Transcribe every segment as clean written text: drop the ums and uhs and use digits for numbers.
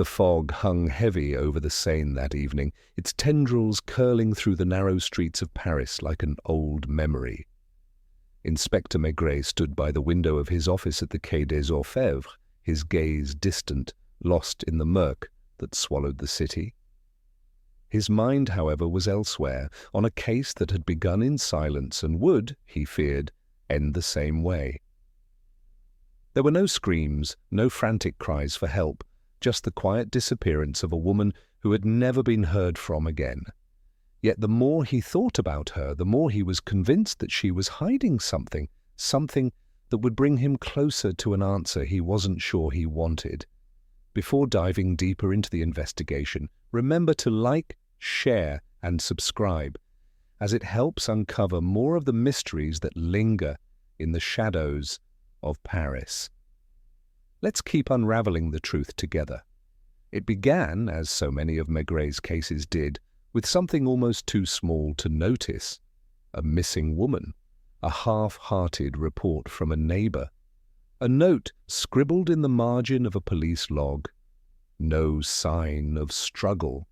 The fog hung heavy over the Seine that evening, its tendrils curling through the narrow streets of Paris like an old memory. Inspector Maigret stood by the window of his office at the Quai des Orfèvres, his gaze distant, lost in the murk that swallowed the city. His mind, however, was elsewhere, on a case that had begun in silence and would, he feared, end the same way. There were no screams, no frantic cries for help, just the quiet disappearance of a woman who had never been heard from again. Yet the more he thought about her, the more he was convinced that she was hiding something that would bring him closer to an answer he wasn't sure he wanted. Before diving deeper into the investigation, remember to like, share, and subscribe, as it helps uncover more of the mysteries that linger in the shadows of Paris. Let's keep unraveling the truth together. It began, as so many of Maigret's cases did, with something almost too small to notice: a missing woman, a half-hearted report from a neighbor, a note scribbled in the margin of a police log. No sign of struggle.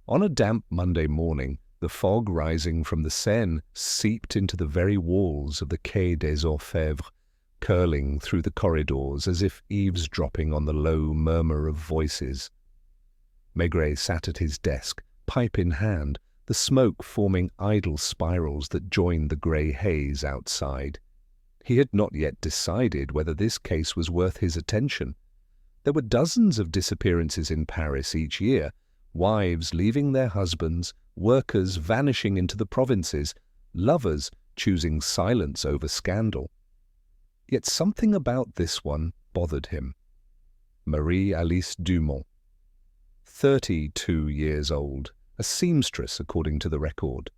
On a damp Monday morning, the fog rising from the Seine seeped into the very walls of the Quai des Orfèvres, curling through the corridors as if eavesdropping on the low murmur of voices. Maigret sat at his desk, pipe in hand, the smoke forming idle spirals that joined the grey haze outside. He had not yet decided whether this case was worth his attention. There were dozens of disappearances in Paris each year, wives leaving their husbands, workers vanishing into the provinces, lovers choosing silence over scandal. Yet something about this one bothered him. Marie-Alice Dumont, 32 years old, a seamstress according to the record.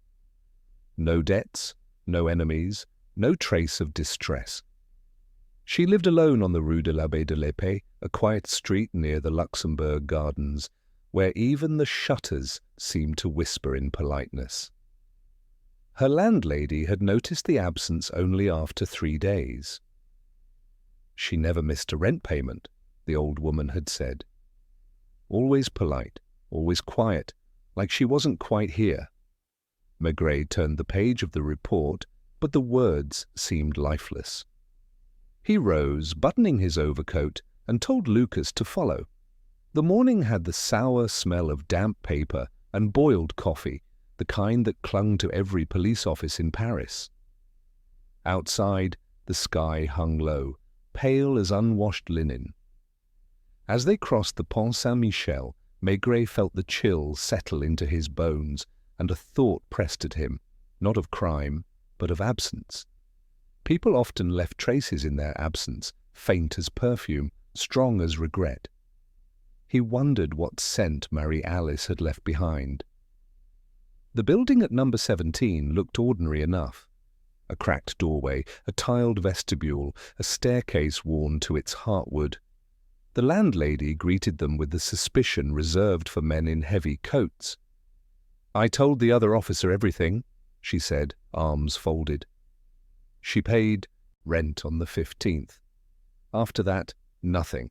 No debts, no enemies, no trace of distress. She lived alone on the Rue de l'Abbé de l'Épée, a quiet street near the Luxembourg Gardens, where even the shutters seemed to whisper in politeness. Her landlady had noticed the absence only after 3 days. She never missed a rent payment, the old woman had said. Always polite, always quiet, like she wasn't quite here. Maigret turned the page of the report, but the words seemed lifeless. He rose, buttoning his overcoat, and told Lucas to follow. The morning had the sour smell of damp paper and boiled coffee, the kind that clung to every police office in Paris. Outside, the sky hung low, pale as unwashed linen. As they crossed the Pont Saint-Michel, Maigret felt the chill settle into his bones, and a thought pressed at him, not of crime, but of absence. People often left traces in their absence, faint as perfume, strong as regret. He wondered what scent Marie-Alice had left behind. The building at number 17 looked ordinary enough. A cracked doorway, a tiled vestibule, a staircase worn to its heartwood. The landlady greeted them with the suspicion reserved for men in heavy coats. "I told the other officer everything," she said, arms folded. She paid rent on the 15th. After that, nothing.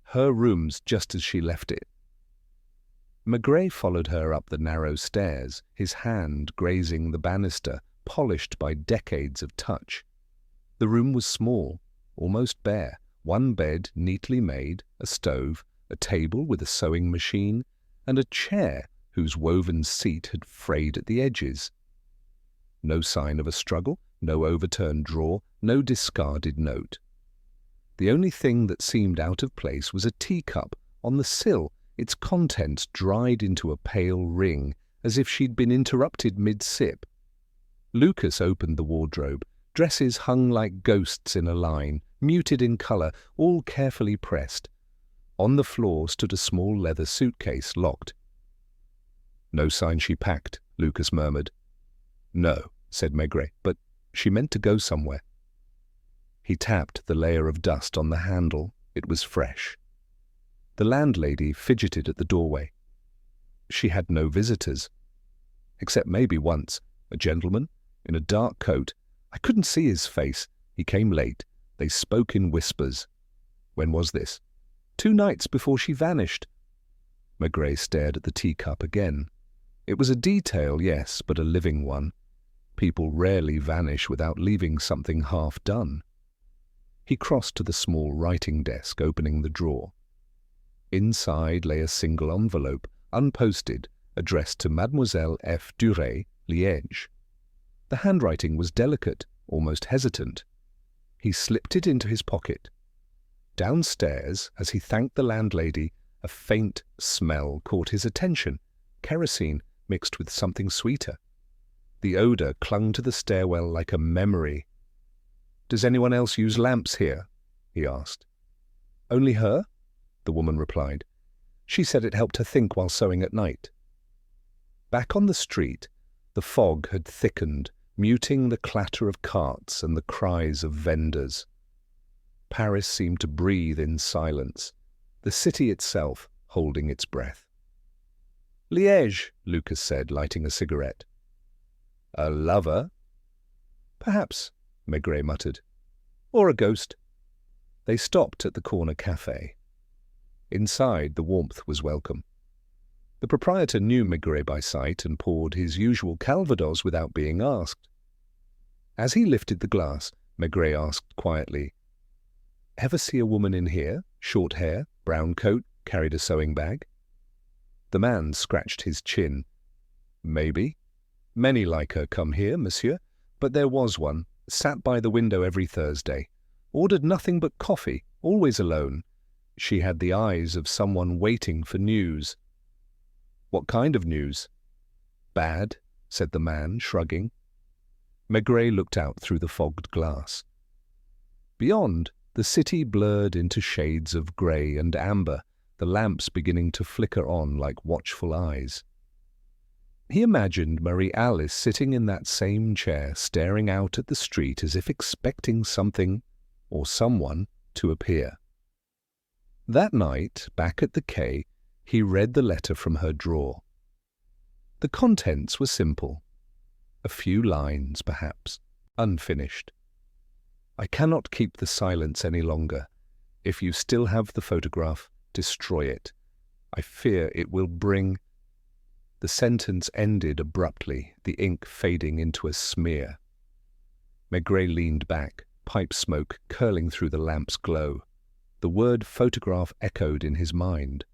Her room's just as she left it. Maigret followed her up the narrow stairs, his hand grazing the banister, polished by decades of touch. The room was small, almost bare, one bed neatly made, a stove, a table with a sewing machine, and a chair whose woven seat had frayed at the edges. No sign of a struggle, no overturned drawer, no discarded note. The only thing that seemed out of place was a teacup on the sill, its contents dried into a pale ring, as if she'd been interrupted mid-sip. Lucas opened the wardrobe. Dresses hung like ghosts in a line, muted in colour, all carefully pressed. On the floor stood a small leather suitcase, locked. "No sign she packed," Lucas murmured. "No," said Maigret, "but she meant to go somewhere." He tapped the layer of dust on the handle. It was fresh. The landlady fidgeted at the doorway. She had no visitors, except maybe once, a gentleman in a dark coat. I couldn't see his face. He came late. They spoke in whispers. When was this? 2 nights before she vanished. Maigret stared at the teacup again. It was a detail, yes, but a living one. People rarely vanish without leaving something half done. He crossed to the small writing desk, opening the drawer. Inside lay a single envelope, unposted, addressed to Mademoiselle F. Duret, Liège. The handwriting was delicate, almost hesitant. He slipped it into his pocket. Downstairs, as he thanked the landlady, a faint smell caught his attention, kerosene mixed with something sweeter. The odour clung to the stairwell like a memory. "Does anyone else use lamps here?" he asked. "Only her?" the woman replied. "She said it helped her think while sewing at night." Back on the street, the fog had thickened, muting the clatter of carts and the cries of vendors. Paris seemed to breathe in silence, the city itself holding its breath. "Liège," Lucas said, lighting a cigarette. "A lover?" "Perhaps," Maigret muttered. "Or a ghost." They stopped at the corner cafe. Inside, the warmth was welcome. The proprietor knew Maigret by sight and poured his usual calvados without being asked. As he lifted the glass, Maigret asked quietly, "Ever see a woman in here? Short hair, brown coat, carried a sewing bag?" The man scratched his chin. "Maybe. Many like her come here, monsieur, but there was one, sat by the window every Thursday, ordered nothing but coffee, always alone. She had the eyes of someone waiting for news." "What kind of news?" "Bad," said the man, shrugging. Maigret looked out through the fogged glass. Beyond, the city blurred into shades of grey and amber, the lamps beginning to flicker on like watchful eyes. He imagined Marie-Alice sitting in that same chair, staring out at the street as if expecting something or someone to appear. That night, back at the quay, he read the letter from her drawer. The contents were simple. A few lines, perhaps, unfinished. "I cannot keep the silence any longer. If you still have the photograph, destroy it. I fear it will bring—" The sentence ended abruptly, the ink fading into a smear. Maigret leaned back, pipe smoke curling through the lamp's glow. The word photograph echoed in his mind.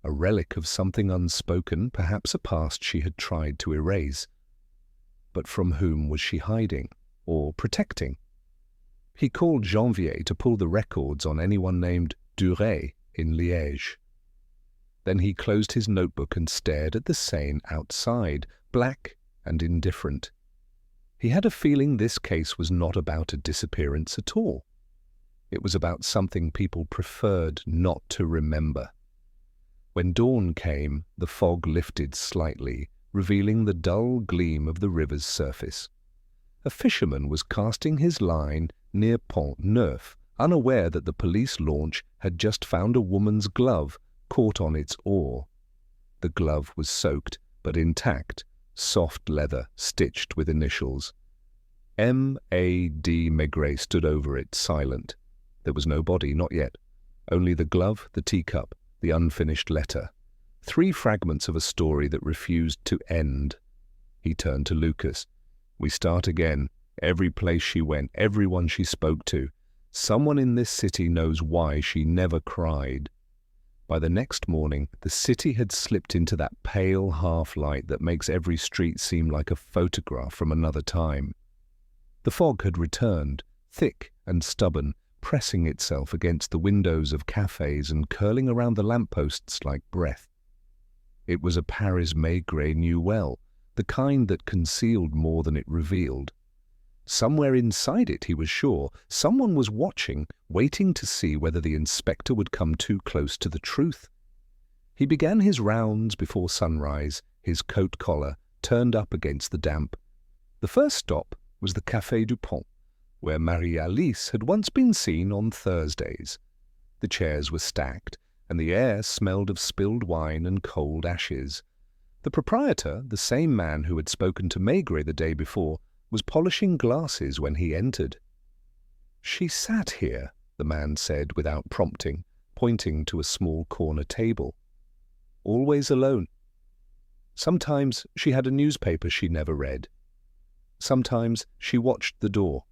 A relic of something unspoken, perhaps a past she had tried to erase. But from whom was she hiding, or protecting? He called Janvier to pull the records on anyone named Duret in Liège. Then he closed his notebook and stared at the Seine outside, black and indifferent. He had a feeling this case was not about a disappearance at all. It was about something people preferred not to remember. When dawn came, the fog lifted slightly, revealing the dull gleam of the river's surface. A fisherman was casting his line near Pont Neuf, unaware that the police launch had just found a woman's glove caught on its oar. The glove was soaked, but intact, soft leather stitched with initials. M.A.D. Maigret stood over it, silent. There was no body, not yet. Only the glove, the teacup, the unfinished letter. 3 fragments of a story that refused to end. He turned to Lucas. "We start again. Every place she went, everyone she spoke to. Someone in this city knows why she never cried." By the next morning, the city had slipped into that pale half-light that makes every street seem like a photograph from another time. The fog had returned, thick and stubborn, pressing itself against the windows of cafes and curling around the lampposts like breath. It was a Paris Maigret knew well, the kind that concealed more than it revealed. Somewhere inside it, he was sure, someone was watching, waiting to see whether the inspector would come too close to the truth. He began his rounds before sunrise, his coat collar turned up against the damp. The first stop was the Café du Pont, where Marie-Alice had once been seen on Thursdays. The chairs were stacked, and the air smelled of spilled wine and cold ashes. The proprietor, the same man who had spoken to Maigret the day before, was polishing glasses when he entered. "She sat here," the man said without prompting, pointing to a small corner table. Always alone. Sometimes she had a newspaper she never read. Sometimes she watched the door.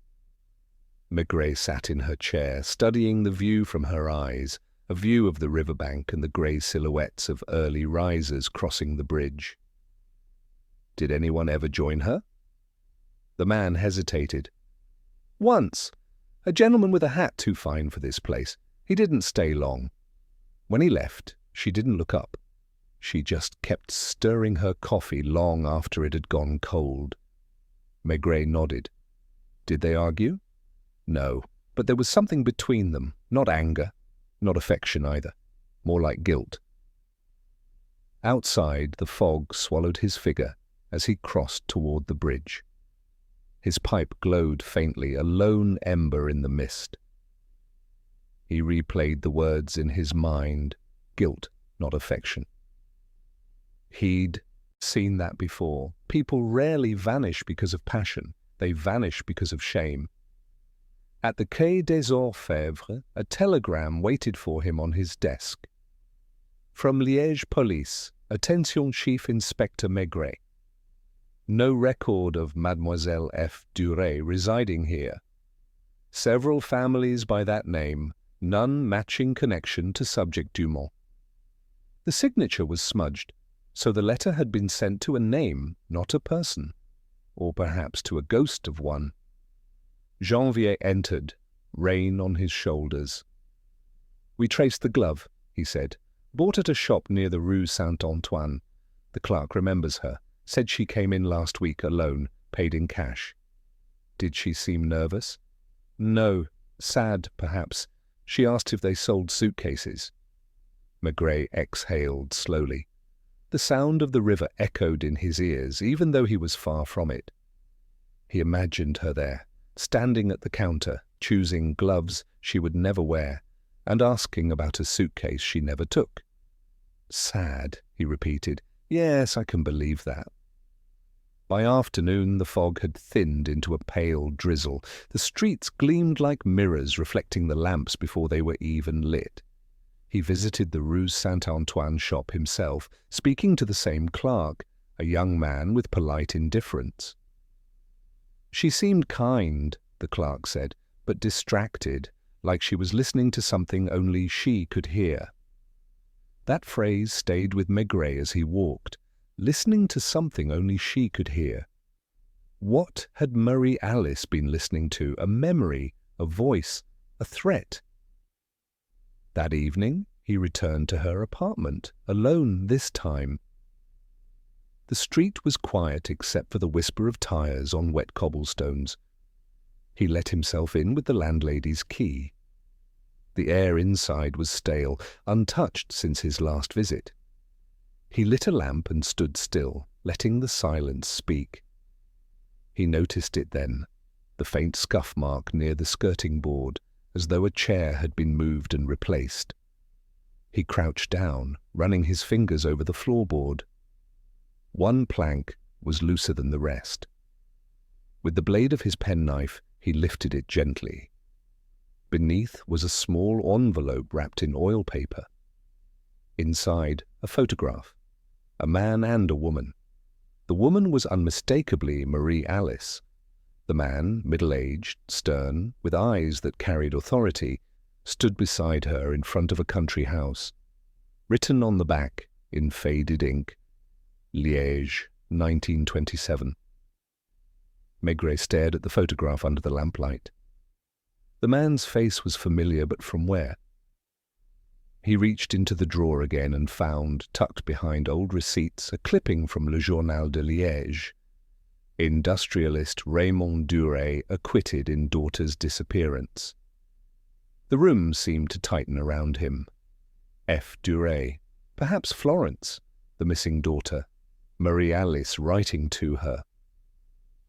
Maigret sat in her chair, studying the view from her eyes, a view of the riverbank and the grey silhouettes of early risers crossing the bridge. Did anyone ever join her? The man hesitated. Once. A gentleman with a hat too fine for this place. He didn't stay long. When he left, she didn't look up. She just kept stirring her coffee long after it had gone cold. Maigret nodded. Did they argue? No, but there was something between them, not anger, not affection either, more like guilt. Outside, the fog swallowed his figure as he crossed toward the bridge. His pipe glowed faintly, a lone ember in the mist. He replayed the words in his mind, guilt, not affection. He'd seen that before. People rarely vanish because of passion. They vanish because of shame. At the Quai des Orfèvres, a telegram waited for him on his desk. From Liège Police, Attention Chief Inspector Maigret. No record of Mademoiselle F. Duret residing here. Several families by that name, none matching connection to subject Dumont. The signature was smudged, so the letter had been sent to a name, not a person, or perhaps to a ghost of one. Janvier entered, rain on his shoulders. We traced the glove, he said, bought at a shop near the Rue Saint-Antoine. The clerk remembers her, said she came in last week alone, paid in cash. Did she seem nervous? No, sad, perhaps. She asked if they sold suitcases. Maigret exhaled slowly. The sound of the river echoed in his ears, even though he was far from it. He imagined her there, standing at the counter, choosing gloves she would never wear, and asking about a suitcase she never took. Sad, he repeated. Yes, I can believe that. By afternoon, the fog had thinned into a pale drizzle. The streets gleamed like mirrors reflecting the lamps before they were even lit. He visited the Rue Saint-Antoine shop himself, speaking to the same clerk, a young man with polite indifference. She seemed kind, the clerk said, but distracted, like she was listening to something only she could hear. That phrase stayed with Maigret as he walked, listening to something only she could hear. What had Marie Alice been listening to? A memory, a voice, a threat? That evening, he returned to her apartment, alone this time. The street was quiet except for the whisper of tires on wet cobblestones. He let himself in with the landlady's key. The air inside was stale, untouched since his last visit. He lit a lamp and stood still, letting the silence speak. He noticed it then, the faint scuff mark near the skirting board, as though a chair had been moved and replaced. He crouched down, running his fingers over the floorboard. One plank was looser than the rest. With the blade of his penknife, he lifted it gently. Beneath was a small envelope wrapped in oil paper. Inside, a photograph. A man and a woman. The woman was unmistakably Marie Alice. The man, middle-aged, stern, with eyes that carried authority, stood beside her in front of a country house. Written on the back, in faded ink, Liège, 1927. Maigret stared at the photograph under the lamplight. The man's face was familiar, but from where? He reached into the drawer again and found, tucked behind old receipts, a clipping from Le Journal de Liège. Industrialist Raymond Duret acquitted in daughter's disappearance. The room seemed to tighten around him. F. Duret, perhaps Florence, the missing daughter, Marie Alice writing to her.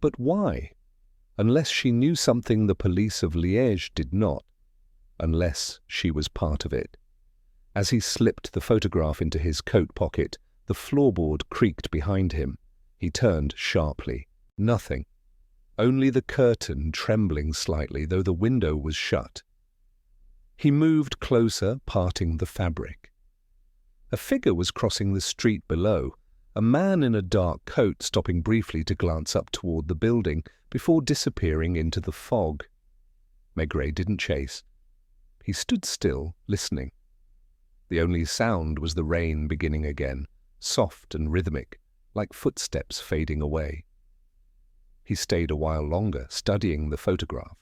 But why? Unless she knew something the police of Liège did not. Unless she was part of it. As he slipped the photograph into his coat pocket, the floorboard creaked behind him. He turned sharply. Nothing. Only the curtain trembling slightly, though the window was shut. He moved closer, parting the fabric. A figure was crossing the street below, a man in a dark coat stopping briefly to glance up toward the building before disappearing into the fog. Maigret didn't chase. He stood still, listening. The only sound was the rain beginning again, soft and rhythmic, like footsteps fading away. He stayed a while longer, studying the photograph.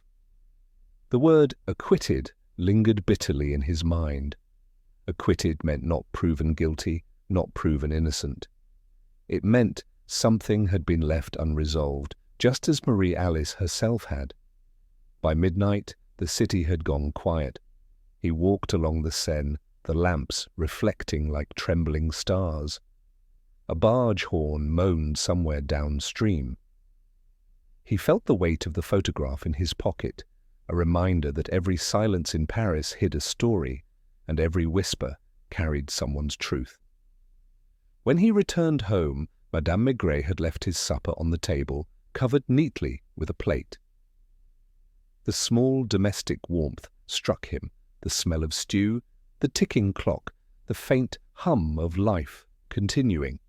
The word acquitted lingered bitterly in his mind. Acquitted meant not proven guilty, not proven innocent. It meant something had been left unresolved, just as Marie Alice herself had. By midnight, the city had gone quiet. He walked along the Seine, the lamps reflecting like trembling stars. A barge horn moaned somewhere downstream. He felt the weight of the photograph in his pocket, a reminder that every silence in Paris hid a story, and every whisper carried someone's truth. When he returned home, Madame Maigret had left his supper on the table, covered neatly with a plate. The small domestic warmth struck him, the smell of stew, the ticking clock, the faint hum of life continuing.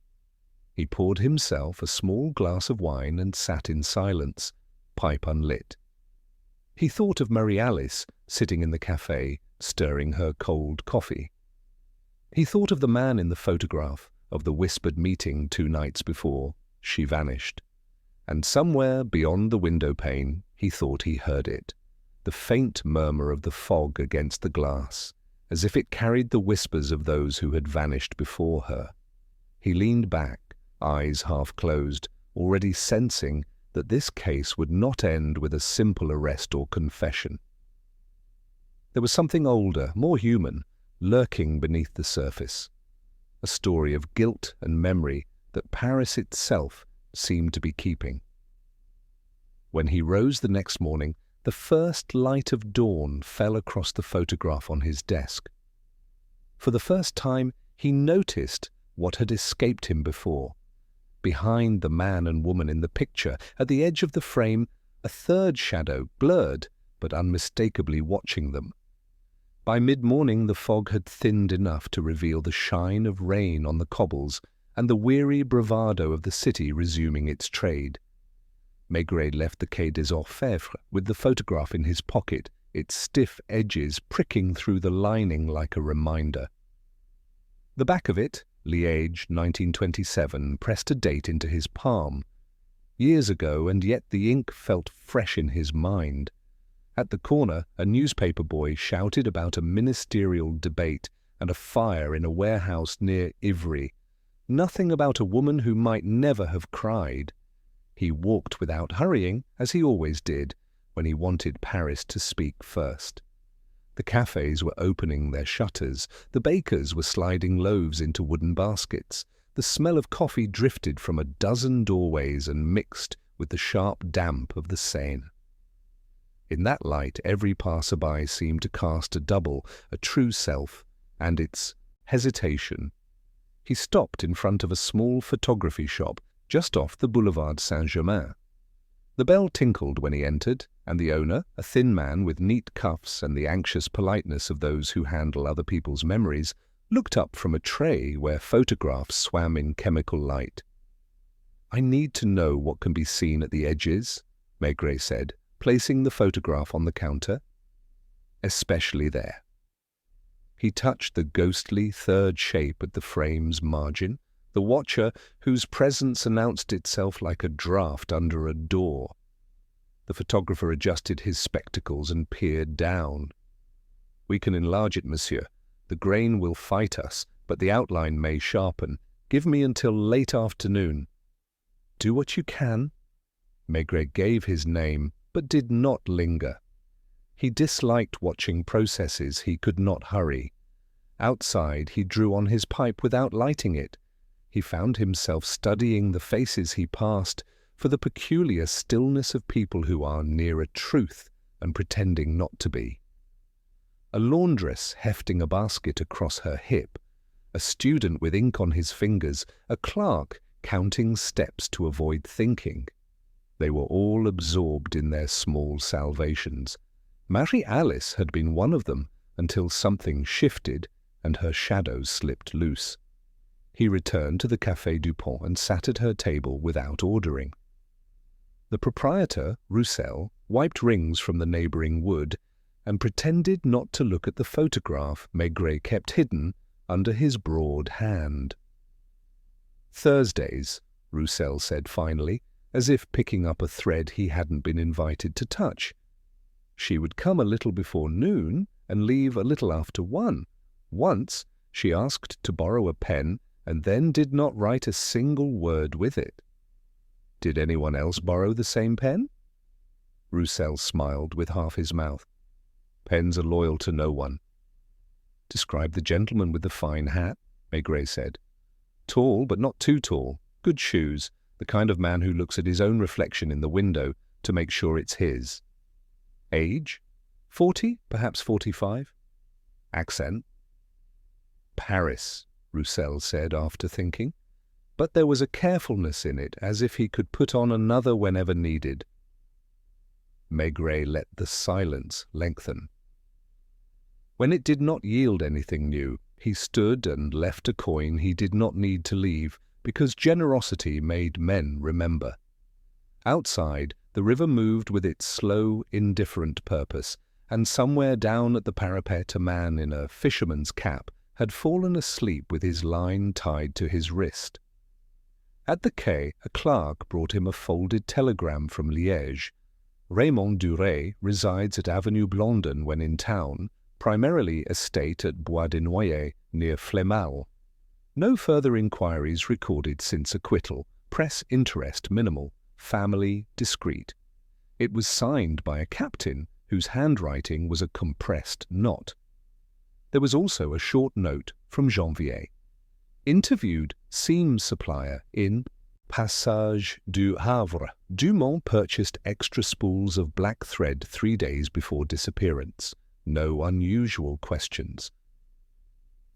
He poured himself a small glass of wine and sat in silence, pipe unlit. He thought of Marie Alice sitting in the café, stirring her cold coffee. He thought of the man in the photograph, of the whispered meeting 2 nights before. She vanished. And somewhere beyond the window pane, he thought he heard it, the faint murmur of the fog against the glass, as if it carried the whispers of those who had vanished before her. He leaned back, eyes half closed, already sensing that this case would not end with a simple arrest or confession. There was something older, more human, lurking beneath the surface, a story of guilt and memory that Paris itself seemed to be keeping. When he rose the next morning, the first light of dawn fell across the photograph on his desk. For the first time, he noticed what had escaped him before. Behind the man and woman in the picture, at the edge of the frame, a third shadow, blurred but unmistakably watching them. By mid-morning the fog had thinned enough to reveal the shine of rain on the cobbles and the weary bravado of the city resuming its trade. Maigret left the Quai des Orfèvres with the photograph in his pocket, its stiff edges pricking through the lining like a reminder. The back of it, Liège, 1927, pressed a date into his palm. Years ago, and yet the ink felt fresh in his mind. At the corner, a newspaper boy shouted about a ministerial debate and a fire in a warehouse near Ivry. Nothing about a woman who might never have cried. He walked without hurrying, as he always did, when he wanted Paris to speak first. The cafes were opening their shutters, the bakers were sliding loaves into wooden baskets, the smell of coffee drifted from a dozen doorways and mixed with the sharp damp of the Seine. In that light, every passerby seemed to cast a double, a true self, and its hesitation. He stopped in front of a small photography shop just off the Boulevard Saint-Germain. The bell tinkled when he entered, and the owner, a thin man with neat cuffs and the anxious politeness of those who handle other people's memories, looked up from a tray where photographs swam in chemical light. "I need to know what can be seen at the edges," Maigret said, placing the photograph on the counter. "Especially there." He touched the ghostly third shape at the frame's margin, the watcher whose presence announced itself like a draught under a door. The photographer adjusted his spectacles and peered down. "We can enlarge it, monsieur. The grain will fight us, but the outline may sharpen. Give me until late afternoon." "Do what you can." Maigret gave his name, but did not linger. He disliked watching processes he could not hurry. Outside, he drew on his pipe without lighting it. He found himself studying the faces he passed for the peculiar stillness of people who are nearer truth and pretending not to be. A laundress hefting a basket across her hip, a student with ink on his fingers, a clerk counting steps to avoid thinking. They were all absorbed in their small salvations. Marie Alice had been one of them, until something shifted and her shadow slipped loose. He returned to the Café Dupont and sat at her table without ordering. The proprietor, Roussel, wiped rings from the neighbouring wood and pretended not to look at the photograph Maigret kept hidden under his broad hand. "Thursdays," Roussel said finally, as if picking up a thread he hadn't been invited to touch. She would come a little before noon and leave a little after 1. Once she asked to borrow a pen and then did not write a single word with it. Did anyone else borrow the same pen? Roussel smiled with half his mouth. Pens are loyal to no one. Describe the gentleman with the fine hat, Maigret said. Tall, but not too tall. Good shoes, the kind of man who looks at his own reflection in the window to make sure it's his. Age? 40, perhaps 45. Accent? Paris, Roussel said after thinking, but there was a carefulness in it as if he could put on another whenever needed. Maigret let the silence lengthen. When it did not yield anything new, he stood and left a coin he did not need to leave, because generosity made men remember. Outside, the river moved with its slow, indifferent purpose, and somewhere down at the parapet a man in a fisherman's cap had fallen asleep with his line tied to his wrist. At the quay, a clerk brought him a folded telegram from Liège. Raymond Duret resides at Avenue Blondin when in town, primarily estate at Bois des Noyers, near Flémal. No further inquiries recorded since acquittal, press interest minimal, family discreet. It was signed by a captain whose handwriting was a compressed knot. There was also a short note from Janvier. Interviewed seam supplier in Passage du Havre. Dumont purchased extra spools of black thread 3 days before disappearance. No unusual questions.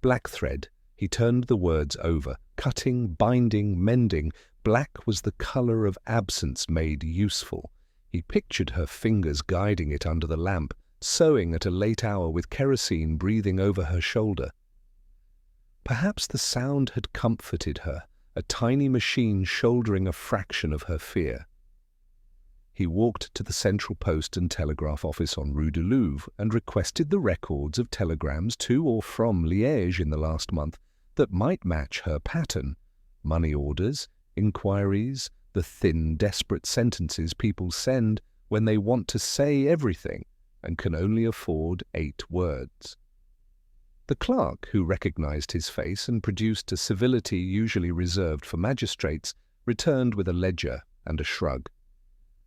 Black thread. He turned the words over. Cutting, binding, mending. Black was the colour of absence made useful. He pictured her fingers guiding it under the lamp, sewing at a late hour with kerosene breathing over her shoulder. Perhaps the sound had comforted her, a tiny machine shouldering a fraction of her fear. He walked to the Central Post and Telegraph Office on Rue du Louvre and requested the records of telegrams to or from Liège in the last month that might match her pattern. Money orders, inquiries, the thin, desperate sentences people send when they want to say everything and can only afford 8 words. The clerk, who recognized his face and produced a civility usually reserved for magistrates, returned with a ledger and a shrug.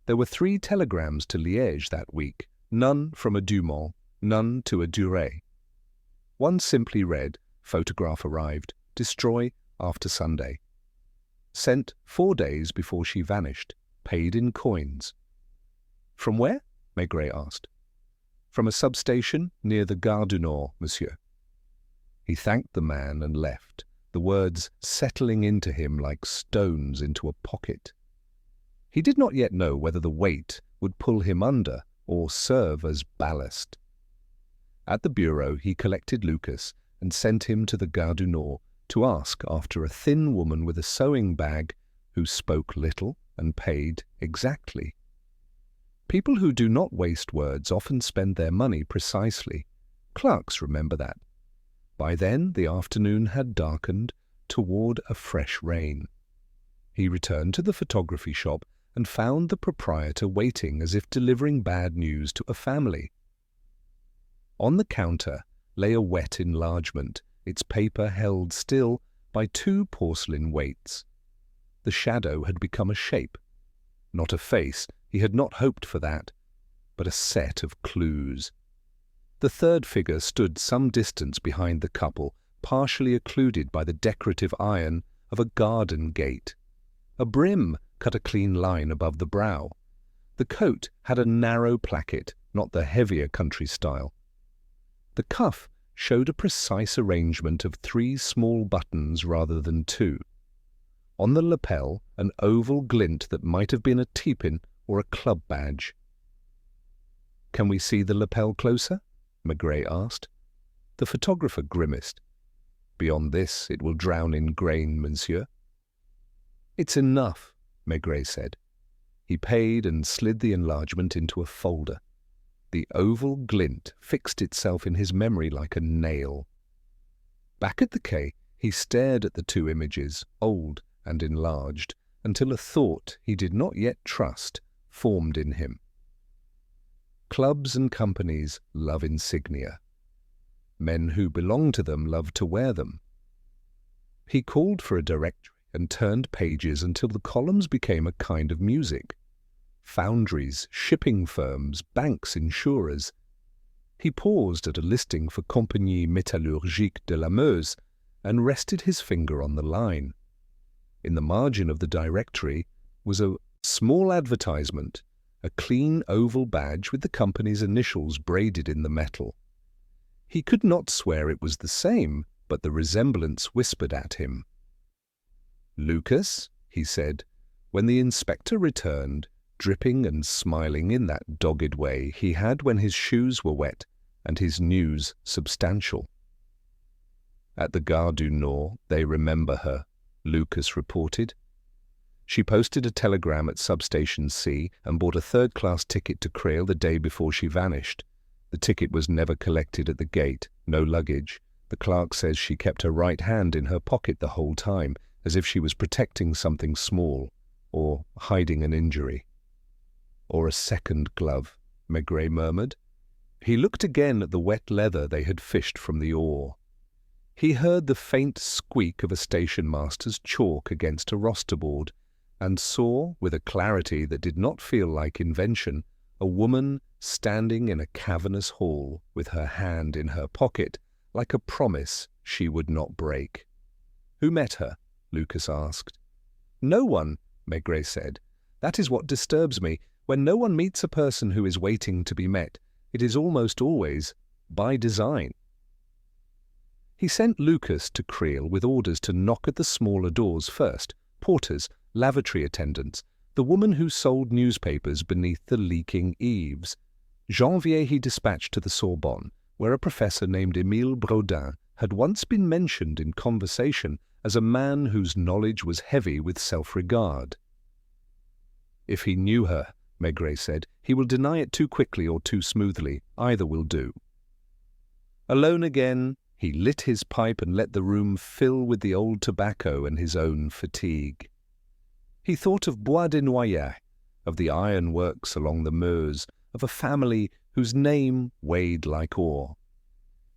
There were 3 telegrams to Liège that week, none from a Dumont, none to a Duret. One simply read, photograph arrived, destroy after Sunday. Sent 4 days before she vanished, paid in coins. From where? Maigret asked. From a substation near the Gare du Nord, monsieur. He thanked the man and left, the words settling into him like stones into a pocket. He did not yet know whether the weight would pull him under or serve as ballast. At the bureau he collected Lucas and sent him to the Gare du Nord to ask after a thin woman with a sewing bag who spoke little and paid exactly. People who do not waste words often spend their money precisely. Clerks remember that. By then the afternoon had darkened toward a fresh rain. He returned to the photography shop and found the proprietor waiting as if delivering bad news to a family. On the counter lay a wet enlargement, its paper held still by 2 porcelain weights. The shadow had become a shape. Not a face, he had not hoped for that, but a set of clues. The third figure stood some distance behind the couple, partially occluded by the decorative iron of a garden gate. A brim cut a clean line above the brow. The coat had a narrow placket, not the heavier country style. The cuff showed a precise arrangement of 3 small buttons rather than 2. On the lapel, an oval glint that might have been a teepin or a club badge. "Can we see the lapel closer?" Maigret asked. The photographer grimaced. "Beyond this, it will drown in grain, monsieur." "It's enough," Maigret said. He paid and slid the enlargement into a folder. The oval glint fixed itself in his memory like a nail. Back at the quay, he stared at the two images, old and enlarged, until a thought he did not yet trust formed in him. Clubs and companies love insignia. Men who belong to them love to wear them. He called for a directory and turned pages until the columns became a kind of music. Foundries, shipping firms, banks, insurers. He paused at a listing for Compagnie Métallurgique de la Meuse and rested his finger on the line. In the margin of the directory was a small advertisement, a clean oval badge with the company's initials braided in the metal. He could not swear it was the same, but the resemblance whispered at him. "Lucas," he said, when the inspector returned, dripping and smiling in that dogged way he had when his shoes were wet and his news substantial. "At the Gare du Nord, they remember her," Lucas reported. "She posted a telegram at substation C and bought a third-class ticket to Creil the day before she vanished. The ticket was never collected at the gate, no luggage. The clerk says she kept her right hand in her pocket the whole time, as if she was protecting something small, or hiding an injury." "Or a second glove," Maigret murmured. He looked again at the wet leather they had fished from the oar. He heard the faint squeak of a station-master's chalk against a roster board, and saw, with a clarity that did not feel like invention, a woman standing in a cavernous hall with her hand in her pocket, like a promise she would not break. "Who met her?" Lucas asked. "No one," Maigret said. "That is what disturbs me. When no one meets a person who is waiting to be met, it is almost always by design." He sent Lucas to Creil with orders to knock at the smaller doors first, porters, lavatory attendants, the woman who sold newspapers beneath the leaking eaves. Janvier he dispatched to the Sorbonne, where a professor named Émile Brodin had once been mentioned in conversation as a man whose knowledge was heavy with self-regard. "If he knew her," Maigret said, "he will deny it too quickly or too smoothly. Either will do." Alone again, he lit his pipe and let the room fill with the old tobacco and his own fatigue. He thought of Bois de Noyer, of the iron works along the Meuse, of a family whose name weighed like ore.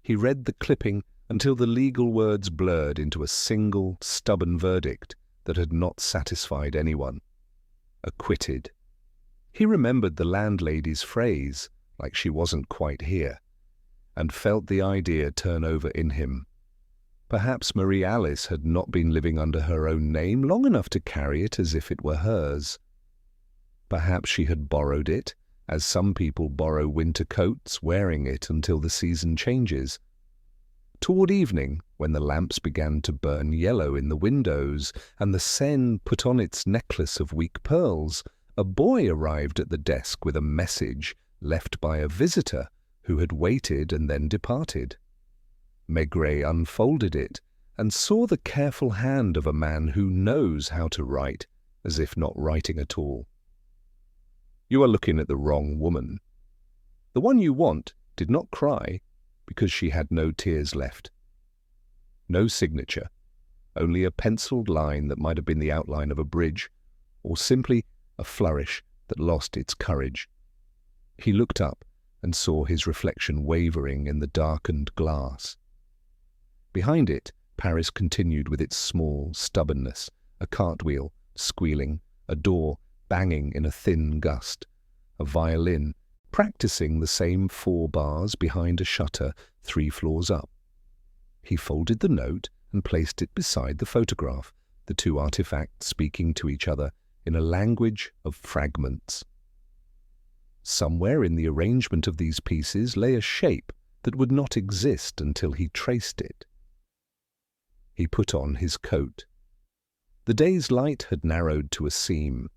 He read the clipping until the legal words blurred into a single, stubborn verdict that had not satisfied anyone. Acquitted. He remembered the landlady's phrase, like she wasn't quite here, and felt the idea turn over in him. Perhaps Marie Alice had not been living under her own name long enough to carry it as if it were hers. Perhaps she had borrowed it, as some people borrow winter coats, wearing it until the season changes. Toward evening, when the lamps began to burn yellow in the windows and the Seine put on its necklace of weak pearls, a boy arrived at the desk with a message left by a visitor who had waited and then departed. Maigret unfolded it and saw the careful hand of a man who knows how to write, as if not writing at all. "You are looking at the wrong woman. The one you want did not cry because she had no tears left." No signature, only a penciled line that might have been the outline of a bridge, or simply a flourish that lost its courage. He looked up and saw his reflection wavering in the darkened glass. Behind it, Paris continued with its small stubbornness, a cartwheel squealing, a door banging in a thin gust, a violin practicing the same 4 bars behind a shutter 3 floors up. He folded the note and placed it beside the photograph, the two artifacts speaking to each other in a language of fragments. Somewhere in the arrangement of these pieces lay a shape that would not exist until he traced it. He put on his coat. The day's light had narrowed to a seam.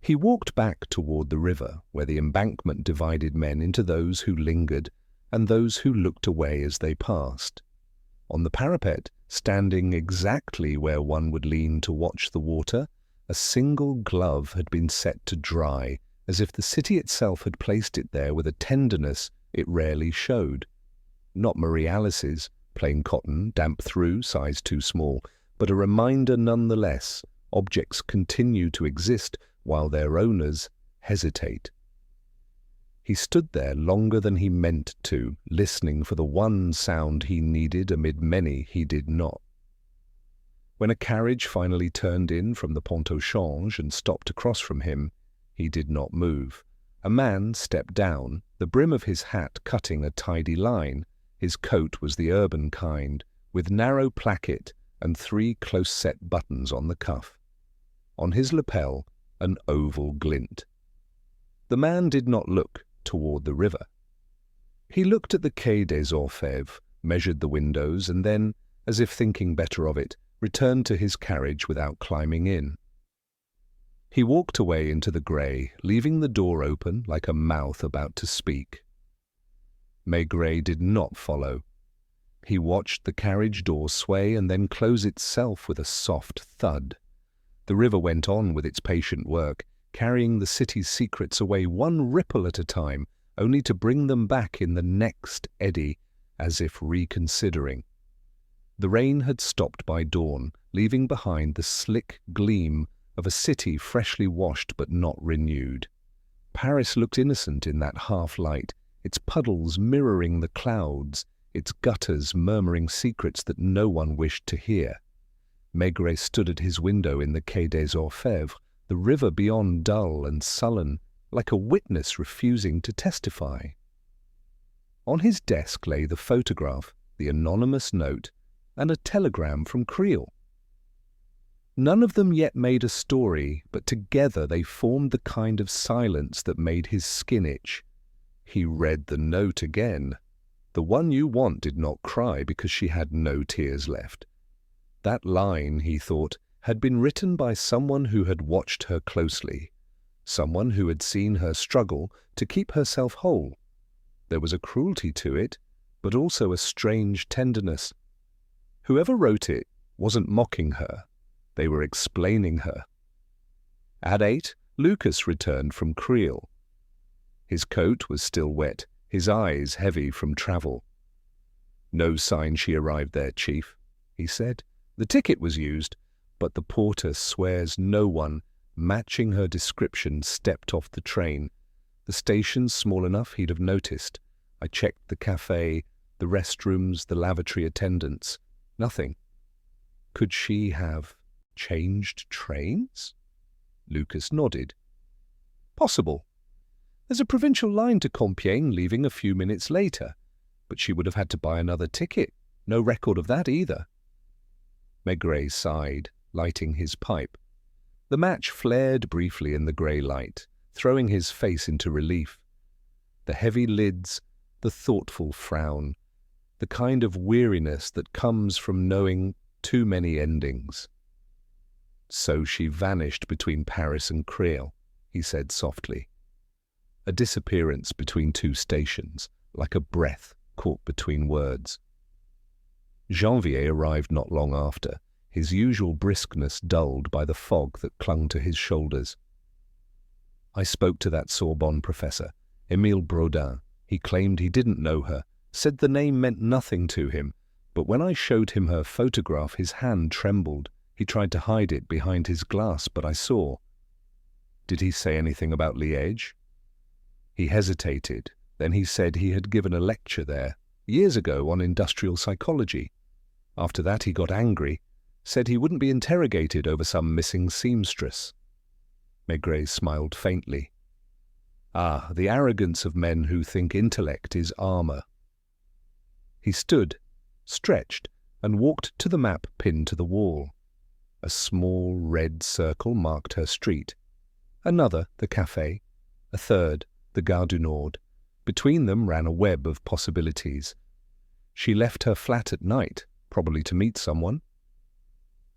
He walked back toward the river, where the embankment divided men into those who lingered and those who looked away as they passed. On the parapet, standing exactly where one would lean to watch the water, a single glove had been set to dry, as if the city itself had placed it there with a tenderness it rarely showed. Not Marie Alice's, plain cotton, damp through, size too small, but a reminder nonetheless. Objects continue to exist while their owners hesitate. He stood there longer than he meant to, listening for the one sound he needed amid many he did not. When a carriage finally turned in from the Pont au Change and stopped across from him, he did not move. A man stepped down, the brim of his hat cutting a tidy line. His coat was the urban kind, with narrow placket and 3 close-set buttons on the cuff. On his lapel, an oval glint. The man did not look toward the river. He looked at the Quai des Orfèvres, measured the windows, and then, as if thinking better of it, returned to his carriage without climbing in. He walked away into the grey, leaving the door open like a mouth about to speak. Maigret did not follow. He watched the carriage door sway and then close itself with a soft thud. The river went on with its patient work, carrying the city's secrets away one ripple at a time, only to bring them back in the next eddy, as if reconsidering. The rain had stopped by dawn, leaving behind the slick gleam of a city freshly washed but not renewed. Paris looked innocent in that half-light, its puddles mirroring the clouds, its gutters murmuring secrets that no one wished to hear. Maigret stood at his window in the Quai des Orfèvres, the river beyond dull and sullen, like a witness refusing to testify. On his desk lay the photograph, the anonymous note, and a telegram from Creel. None of them yet made a story, but together they formed the kind of silence that made his skin itch. He read the note again. The one you want did not cry because she had no tears left. That line, he thought, had been written by someone who had watched her closely, someone who had seen her struggle to keep herself whole. There was a cruelty to it, but also a strange tenderness. Whoever wrote it wasn't mocking her. They were explaining her. At 8, Lucas returned from Creel. His coat was still wet, his eyes heavy from travel. "No sign she arrived there, Chief," he said. "The ticket was used, but the porter swears no one matching her description stepped off the train. The station's small enough he'd have noticed. I checked the cafe, the restrooms, the lavatory attendants. Nothing. Could she have changed trains?" Lucas nodded. "Possible. There's a provincial line to Compiègne leaving a few minutes later, but she would have had to buy another ticket. No record of that either." Maigret sighed, lighting his pipe. The match flared briefly in the grey light, throwing his face into relief. The heavy lids, the thoughtful frown, the kind of weariness that comes from knowing too many endings. "So she vanished between Paris and Creel," he said softly. A disappearance between 2 stations, like a breath caught between words. Janvier arrived not long after, his usual briskness dulled by the fog that clung to his shoulders. "I spoke to that Sorbonne professor, Émile Brodin. He claimed he didn't know her, said the name meant nothing to him, but when I showed him her photograph, his hand trembled. He tried to hide it behind his glass, but I saw." "Did he say anything about Liège?" "He hesitated. Then he said he had given a lecture there, years ago, on industrial psychology. After that he got angry, said he wouldn't be interrogated over some missing seamstress." Maigret smiled faintly. "Ah, the arrogance of men who think intellect is armor." He stood, stretched, and walked to the map pinned to the wall. A small red circle marked her street. Another, the café. A third, the Gare du Nord. Between them ran a web of possibilities. She left her flat at night, probably to meet someone.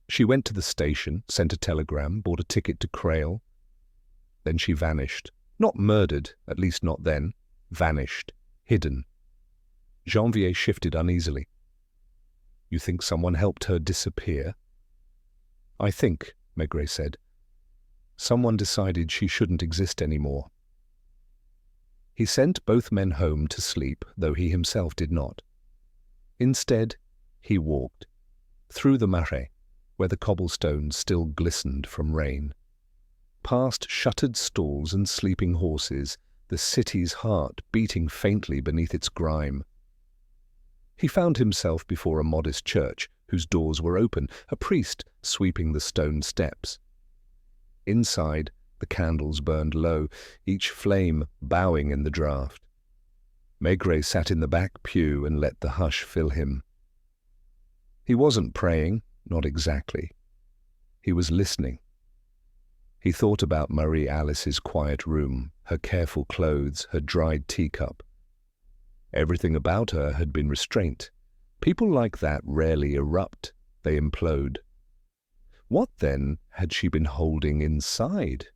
She went to the station, sent a telegram, bought a ticket to Creil. Then she vanished. Not murdered, at least not then. Vanished. Hidden. Janvier shifted uneasily. You think someone helped her disappear? I think, Maigret said. Someone decided she shouldn't exist anymore. He sent both men home to sleep, though he himself did not. Instead, he walked through the Marais, where the cobblestones still glistened from rain, past shuttered stalls and sleeping horses, the city's heart beating faintly beneath its grime. He found himself before a modest church whose doors were open, a priest sweeping the stone steps. Inside, the candles burned low, each flame bowing in the draught. Maigret sat in the back pew and let the hush fill him. He wasn't praying, not exactly. He was listening. He thought about Marie-Alice's quiet room, her careful clothes, her dried teacup. Everything about her had been restraint. People like that rarely erupt, they implode. What, then, had she been holding inside?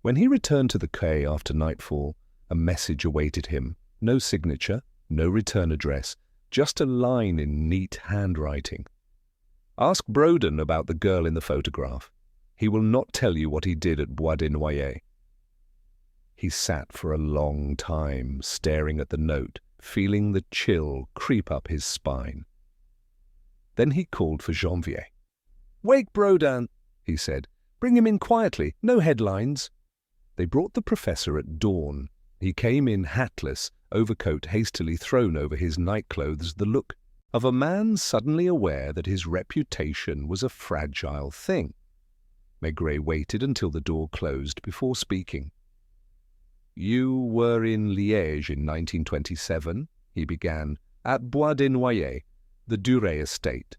When he returned to the quay after nightfall, a message awaited him. No signature, no return address, just a line in neat handwriting. Ask Brodin about the girl in the photograph. He will not tell you what he did at Bois des Noyers. He sat for a long time, staring at the note, feeling the chill creep up his spine. Then he called for Janvier. "Wake Brodin," he said. "Bring him in quietly, no headlines." They brought the professor at dawn. He came in hatless, overcoat hastily thrown over his nightclothes, the look of a man suddenly aware that his reputation was a fragile thing. Maigret waited until the door closed before speaking. "You were in Liège in 1927, he began, "at Bois des Noyers, the Duret estate."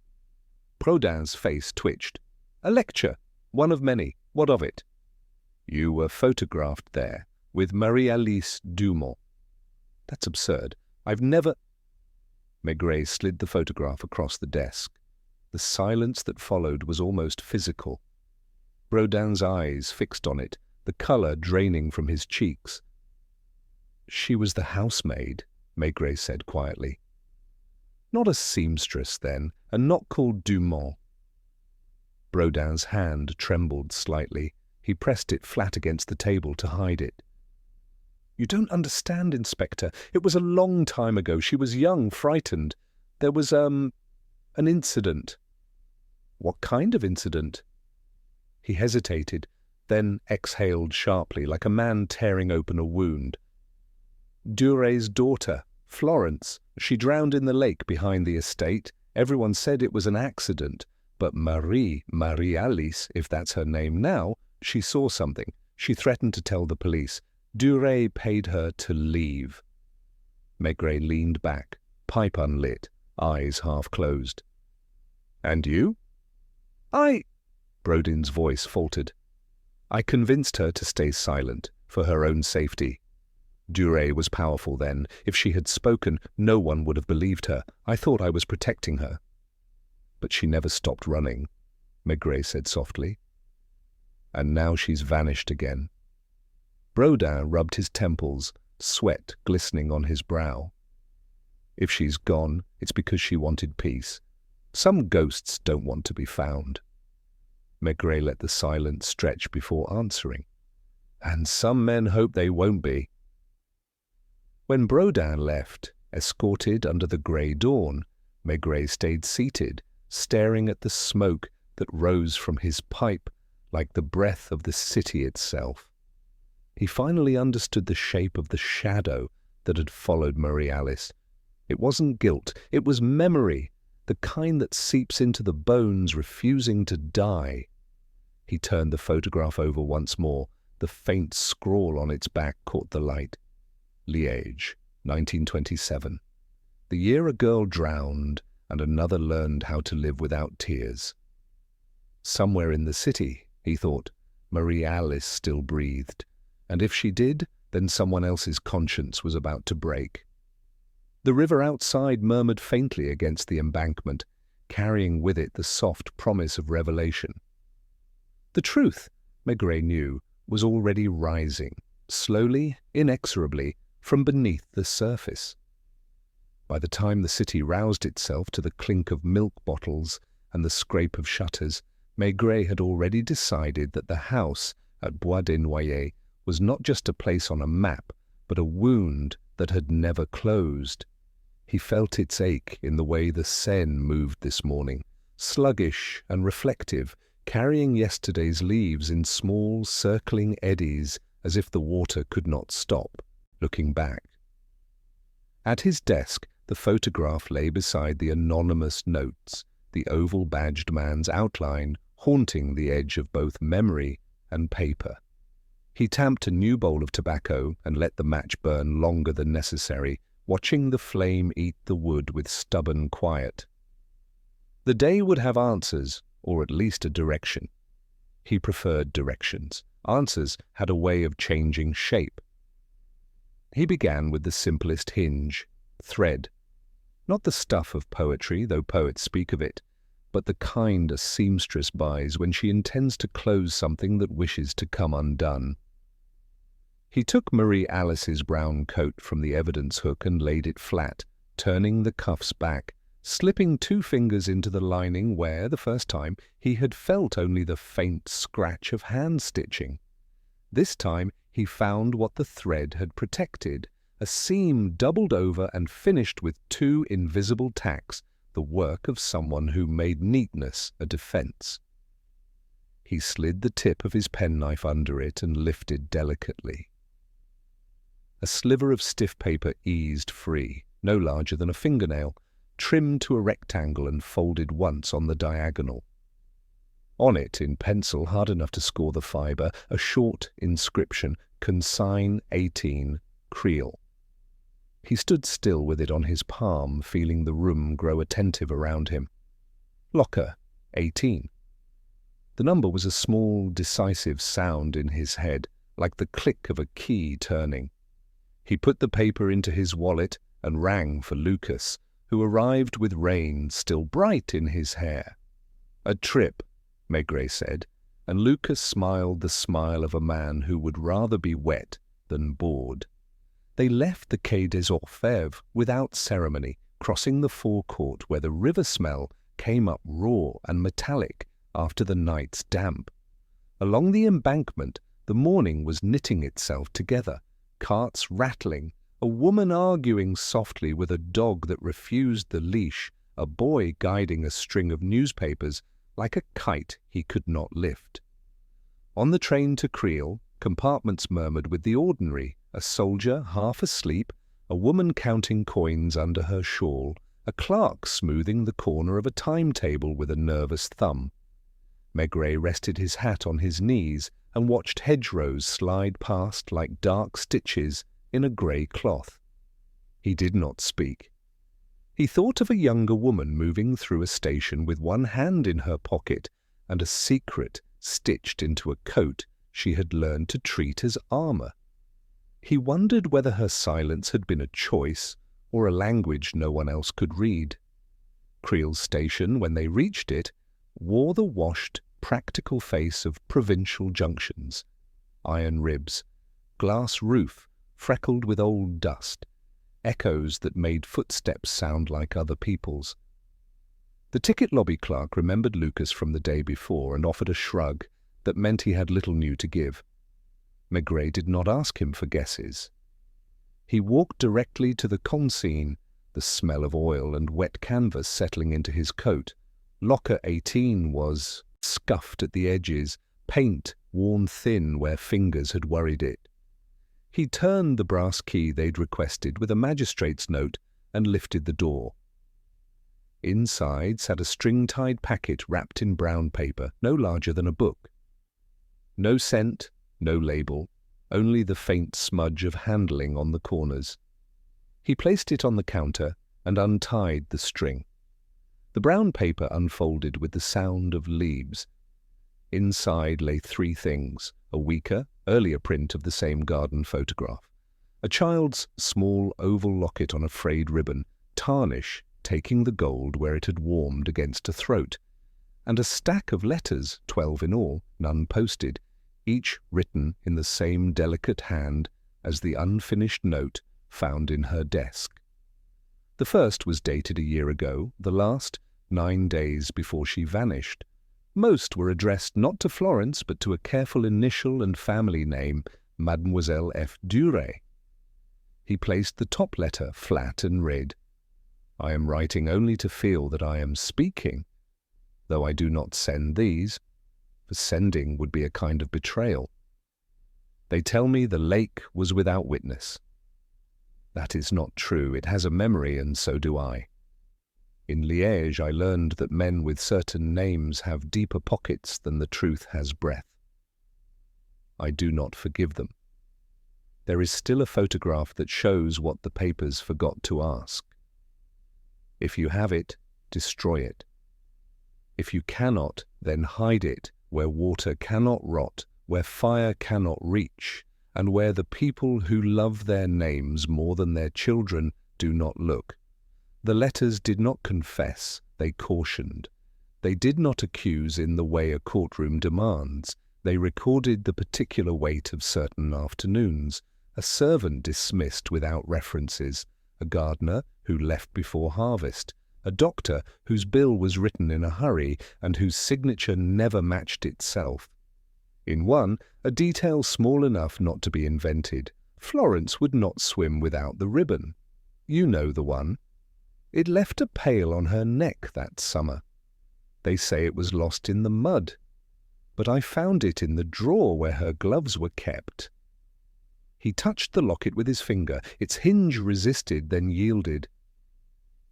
Brodin's face twitched. "A lecture, one of many. What of it?" "You were photographed there, with Marie-Alice Dumont." "That's absurd. I've never—" Maigret slid the photograph across the desk. The silence that followed was almost physical. Brodin's eyes fixed on it, the colour draining from his cheeks. "She was the housemaid," Maigret said quietly. "Not a seamstress, then, and not called Dumont." Brodin's hand trembled slightly. He pressed it flat against the table to hide it. "You don't understand, Inspector. It was a long time ago. She was young, frightened. There was, an incident." "What kind of incident?" He hesitated, then exhaled sharply, like a man tearing open a wound. "Duret's daughter, Florence. She drowned in the lake behind the estate. Everyone said it was an accident, but Marie-Alice, if that's her name now, she saw something. She threatened to tell the police. Duret paid her to leave." Maigret leaned back, pipe unlit, eyes half closed. "And you?" Brodin's voice faltered. "I convinced her to stay silent, for her own safety. Duret was powerful then. If she had spoken, no one would have believed her. I thought I was protecting her." "But she never stopped running," Maigret said softly. "And now she's vanished again." Brodin rubbed his temples, sweat glistening on his brow. "If she's gone, it's because she wanted peace. Some ghosts don't want to be found." Maigret let the silence stretch before answering. "And some men hope they won't be." When Brodin left, escorted under the grey dawn, Maigret stayed seated, staring at the smoke that rose from his pipe like the breath of the city itself. He finally understood the shape of the shadow that had followed Marie-Alice. It wasn't guilt, it was memory, the kind that seeps into the bones, refusing to die. He turned the photograph over once more. The faint scrawl on its back caught the light. Liège, 1927. The year a girl drowned and another learned how to live without tears. Somewhere in the city, he thought, Marie-Alice still breathed. And if she did, then someone else's conscience was about to break. The river outside murmured faintly against the embankment, carrying with it the soft promise of revelation. The truth, Maigret knew, was already rising, slowly, inexorably, from beneath the surface. By the time the city roused itself to the clink of milk bottles and the scrape of shutters, Maigret had already decided that the house at Bois des Noyers was not just a place on a map, but a wound that had never closed. He felt its ache in the way the Seine moved this morning, sluggish and reflective, carrying yesterday's leaves in small, circling eddies as if the water could not stop, looking back. At his desk, the photograph lay beside the anonymous notes, the oval-badged man's outline haunting the edge of both memory and paper. He tamped a new bowl of tobacco and let the match burn longer than necessary, watching the flame eat the wood with stubborn quiet. The day would have answers, or at least a direction. He preferred directions. Answers had a way of changing shape. He began with the simplest hinge, thread. Not the stuff of poetry, though poets speak of it, but the kind a seamstress buys when she intends to close something that wishes to come undone. He took Marie Alice's brown coat from the evidence hook and laid it flat, turning the cuffs back, slipping 2 fingers into the lining where, the first time, he had felt only the faint scratch of hand-stitching. This time he found what the thread had protected, a seam doubled over and finished with 2 invisible tacks, the work of someone who made neatness a defense. He slid the tip of his penknife under it and lifted delicately. A sliver of stiff paper eased free, no larger than a fingernail, trimmed to a rectangle and folded once on the diagonal. On it, in pencil hard enough to score the fibre, a short inscription, Consigne 18, Creel. He stood still with it on his palm, feeling the room grow attentive around him. Locker 18. The number was a small, decisive sound in his head, like the click of a key turning. He put the paper into his wallet and rang for Lucas, who arrived with rain still bright in his hair. "A trip," Maigret said, and Lucas smiled the smile of a man who would rather be wet than bored. They left the Quai des Orfèvres without ceremony, crossing the forecourt where the river smell came up raw and metallic after the night's damp. Along the embankment, the morning was knitting itself together, carts rattling, a woman arguing softly with a dog that refused the leash, a boy guiding a string of newspapers like a kite he could not lift. On the train to Creel, compartments murmured with the ordinary, a soldier half asleep, a woman counting coins under her shawl, a clerk smoothing the corner of a timetable with a nervous thumb. Maigret rested his hat on his knees and watched hedgerows slide past like dark stitches in a grey cloth. He did not speak. He thought of a younger woman moving through a station with one hand in her pocket and a secret stitched into a coat she had learned to treat as armour. He wondered whether her silence had been a choice or a language no one else could read. Creel station, when they reached it, wore the washed, practical face of provincial junctions. Iron ribs, glass roof freckled with old dust, echoes that made footsteps sound like other people's. The ticket lobby clerk remembered Lucas from the day before and offered a shrug that meant he had little new to give. Maigret did not ask him for guesses. He walked directly to the consigne, the smell of oil and wet canvas settling into his coat. Locker 18 was scuffed at the edges, paint worn thin where fingers had worried it. He turned the brass key they'd requested with a magistrate's note and lifted the door. Inside sat a string-tied packet wrapped in brown paper, no larger than a book. No scent, no label, only the faint smudge of handling on the corners. He placed it on the counter and untied the string. The brown paper unfolded with the sound of leaves. Inside lay 3 things: a weaker, earlier print of the same garden photograph, a child's small oval locket on a frayed ribbon, tarnish taking the gold where it had warmed against a throat, and a stack of letters, 12 in all, none posted, each written in the same delicate hand as the unfinished note found in her desk. The first was dated a year ago, the last 9 days before she vanished. Most were addressed not to Florence, but to a careful initial and family name, Mademoiselle F. Duret. He placed the top letter flat and read, "I am writing only to feel that I am speaking, though I do not send these, for sending would be a kind of betrayal. They tell me the lake was without witness. That is not true. It has a memory, and so do I. In Liège I learned that men with certain names have deeper pockets than the truth has breadth. I do not forgive them. There is still a photograph that shows what the papers forgot to ask. If you have it, destroy it. If you cannot, then hide it where water cannot rot, where fire cannot reach, and where the people who love their names more than their children do not look. The letters did not confess, they cautioned. They did not accuse in the way a courtroom demands. They recorded the particular weight of certain afternoons, a servant dismissed without references, a gardener who left before harvest, a doctor whose bill was written in a hurry and whose signature never matched itself. In one, a detail small enough not to be invented. Florence would not swim without the ribbon. You know the one. It left a pail on her neck that summer. They say it was lost in the mud, but I found it in the drawer where her gloves were kept. He touched the locket with his finger. Its hinge resisted, then yielded.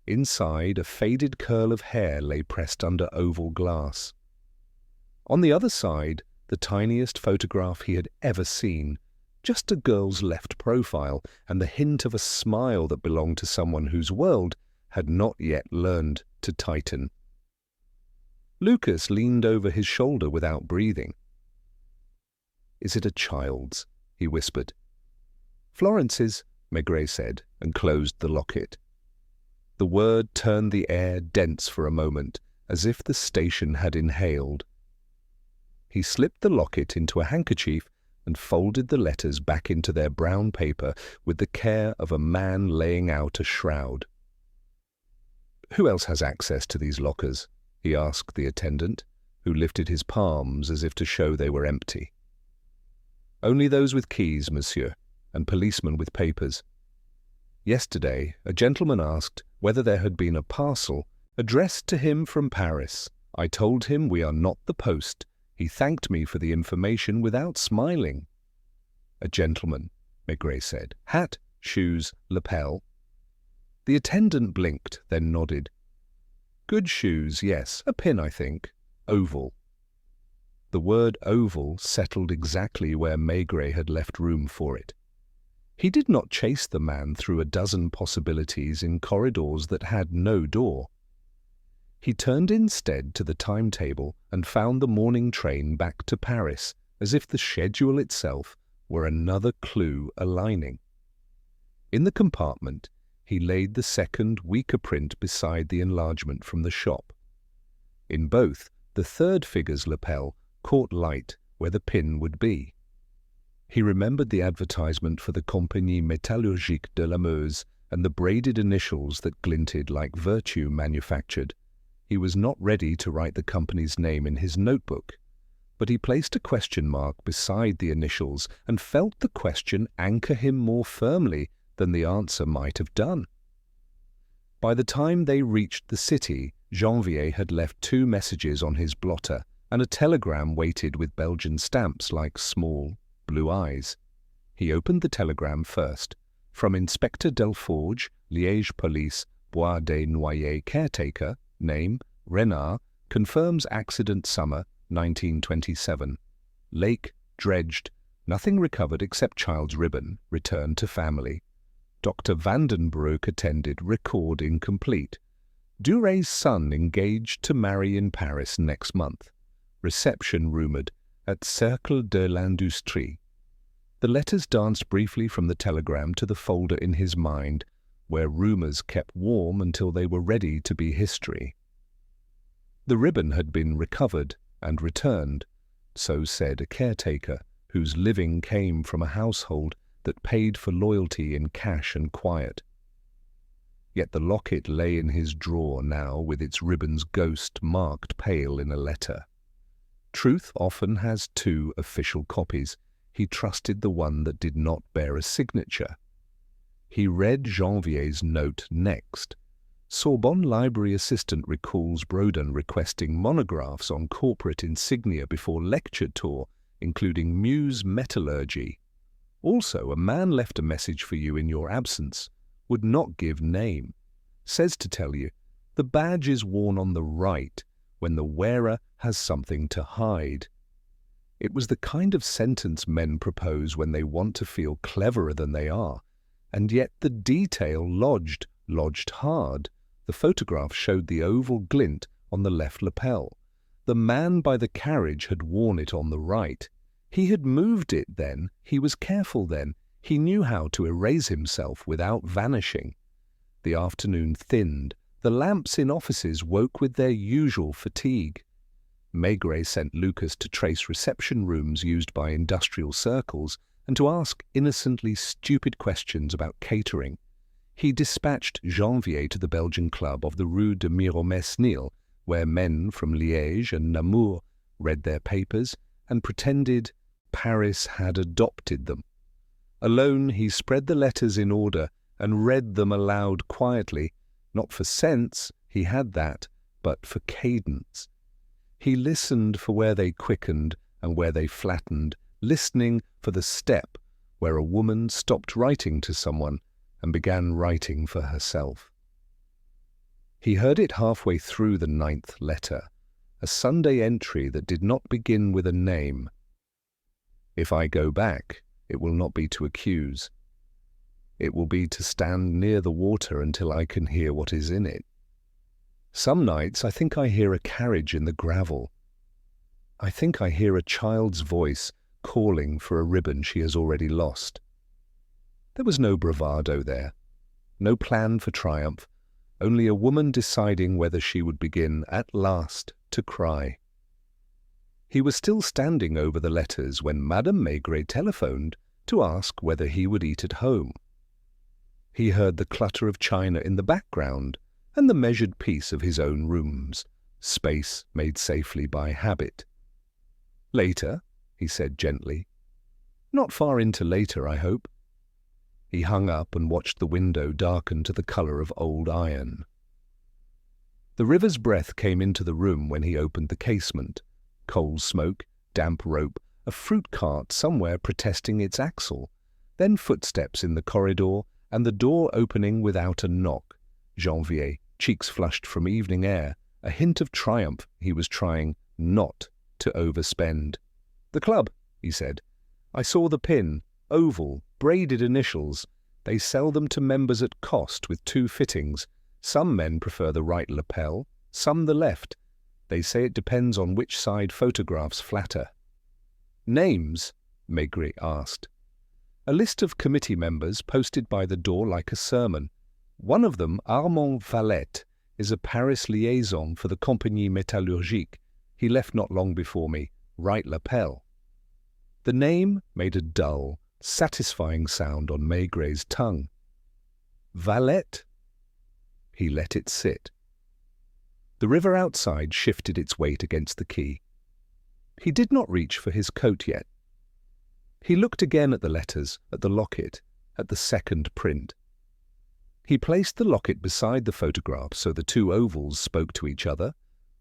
Inside, a faded curl of hair lay pressed under oval glass. On the other side, the tiniest photograph he had ever seen, just a girl's left profile and the hint of a smile that belonged to someone whose world had not yet learned to tighten. Lucas leaned over his shoulder without breathing. "Is it a child's?" he whispered. "Florence's," Maigret said, and closed the locket. The word turned the air dense for a moment, as if the station had inhaled. He slipped the locket into a handkerchief and folded the letters back into their brown paper with the care of a man laying out a shroud. "Who else has access to these lockers?" he asked the attendant, who lifted his palms as if to show they were empty. "Only those with keys, monsieur, and policemen with papers. Yesterday, a gentleman asked whether there had been a parcel addressed to him from Paris. I told him we are not the post. He thanked me for the information without smiling." "A gentleman," Maigret said. "Hat, shoes, lapel." The attendant blinked, then nodded. "Good shoes, yes. A pin, I think. Oval." The word oval settled exactly where Maigret had left room for it. He did not chase the man through a dozen possibilities in corridors that had no door. He turned instead to the timetable and found the morning train back to Paris, as if the schedule itself were another clue aligning. In the compartment, he laid the second, weaker print beside the enlargement from the shop. In both, the third figure's lapel caught light where the pin would be. He remembered the advertisement for the Compagnie Métallurgique de la Meuse and the braided initials that glinted like virtue manufactured. He was not ready to write the company's name in his notebook, but he placed a question mark beside the initials and felt the question anchor him more firmly than the answer might have done. By the time they reached the city, Janvier had left 2 messages on his blotter, and a telegram waited with Belgian stamps like small blue eyes. He opened the telegram first. From Inspector Delforge, Liège Police, Bois des Noyers caretaker, name, Renard, confirms accident summer, 1927. Lake, dredged, nothing recovered except child's ribbon, returned to family. Dr. Vandenbroek attended, record incomplete. Duret's son engaged to marry in Paris next month. Reception rumoured at Cercle de l'Industrie. The letters danced briefly from the telegram to the folder in his mind, where rumours kept warm until they were ready to be history. The ribbon had been recovered and returned, so said a caretaker, whose living came from a household that paid for loyalty in cash and quiet. Yet the locket lay in his drawer now, with its ribbon's ghost marked pale in a letter. Truth often has two official copies. He trusted the one that did not bear a signature. He read Janvier's note next. Sorbonne library assistant recalls Brodin requesting monographs on corporate insignia before lecture tour, including Muse metallurgy. Also, a man left a message for you in your absence. Would not give name. Says to tell you, the badge is worn on the right when the wearer has something to hide. It was the kind of sentence men propose when they want to feel cleverer than they are, and yet the detail lodged hard. The photograph showed the oval glint on the left lapel. The man by the carriage had worn it on the right. He had moved it then, he was careful then, he knew how to erase himself without vanishing. The afternoon thinned, the lamps in offices woke with their usual fatigue. Maigret sent Lucas to trace reception rooms used by industrial circles and to ask innocently stupid questions about catering. He dispatched Janvier to the Belgian club of the Rue de Miromesnil, where men from Liège and Namur read their papers and pretended Paris had adopted them. Alone he spread the letters in order and read them aloud quietly, not for sense, he had that, but for cadence. He listened for where they quickened and where they flattened, listening for the step where a woman stopped writing to someone and began writing for herself. He heard it halfway through the 9th letter, a Sunday entry that did not begin with a name. If I go back, it will not be to accuse. It will be to stand near the water until I can hear what is in it. Some nights I think I hear a carriage in the gravel. I think I hear a child's voice calling for a ribbon she has already lost. There was no bravado there, no plan for triumph, only a woman deciding whether she would begin at last to cry. He was still standing over the letters when Madame Maigret telephoned to ask whether he would eat at home. He heard the clutter of china in the background and the measured peace of his own rooms, space made safely by habit. Later, he said gently. Not far into later, I hope. He hung up and watched the window darken to the colour of old iron. The river's breath came into the room when he opened the casement. Coal smoke, damp rope, a fruit cart somewhere protesting its axle, then footsteps in the corridor and the door opening without a knock. Janvier, cheeks flushed from evening air, a hint of triumph he was trying not to overspend. The club, he said. I saw the pin, oval, braided initials. They sell them to members at cost with 2 fittings. Some men prefer the right lapel, some the left. They say it depends on which side photographs flatter. Names? Maigret asked. A list of committee members posted by the door like a sermon. One of them, Armand Valette, is a Paris liaison for the Compagnie Métallurgique. He left not long before me, right lapel. The name made a dull, satisfying sound on Maigret's tongue. Valette? He let it sit. The river outside shifted its weight against the quay. He did not reach for his coat yet. He looked again at the letters, at the locket, at the second print. He placed the locket beside the photograph so the 2 ovals spoke to each other,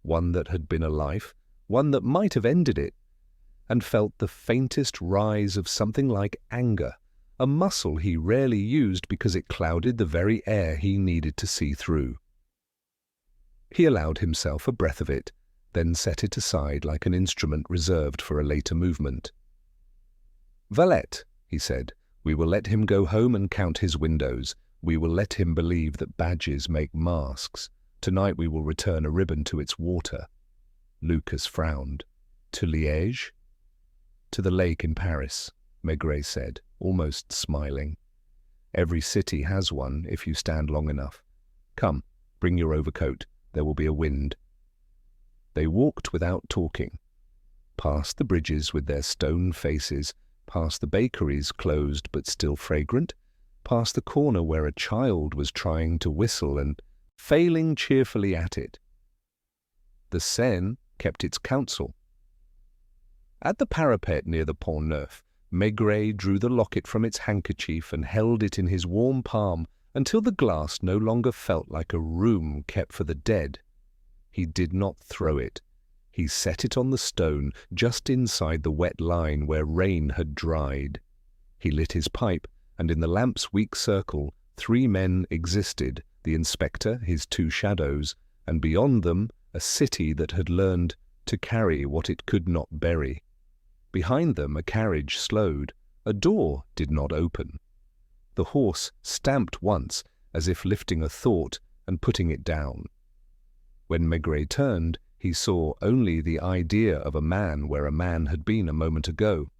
one that had been a life, one that might have ended it, and felt the faintest rise of something like anger, a muscle he rarely used because it clouded the very air he needed to see through. He allowed himself a breath of it, then set it aside like an instrument reserved for a later movement. Valette, he said, we will let him go home and count his windows. We will let him believe that badges make masks. Tonight we will return a ribbon to its water. Lucas frowned. To Liège? To the lake in Paris, Maigret said, almost smiling. Every city has one if you stand long enough. Come, bring your overcoat. There will be a wind. They walked without talking, past the bridges with their stone faces, past the bakeries closed but still fragrant, past the corner where a child was trying to whistle and failing cheerfully at it. The Seine kept its counsel. At the parapet near the Pont Neuf, Maigret drew the locket from its handkerchief and held it in his warm palm until the glass no longer felt like a room kept for the dead. He did not throw it. He set it on the stone just inside the wet line where rain had dried. He lit his pipe, and in the lamp's weak circle 3 men existed, the inspector, his 2 shadows, and beyond them a city that had learned to carry what it could not bury. Behind them a carriage slowed. A door did not open. The horse stamped once, as if lifting a thought and putting it down. When Maigret turned, he saw only the idea of a man where a man had been a moment ago.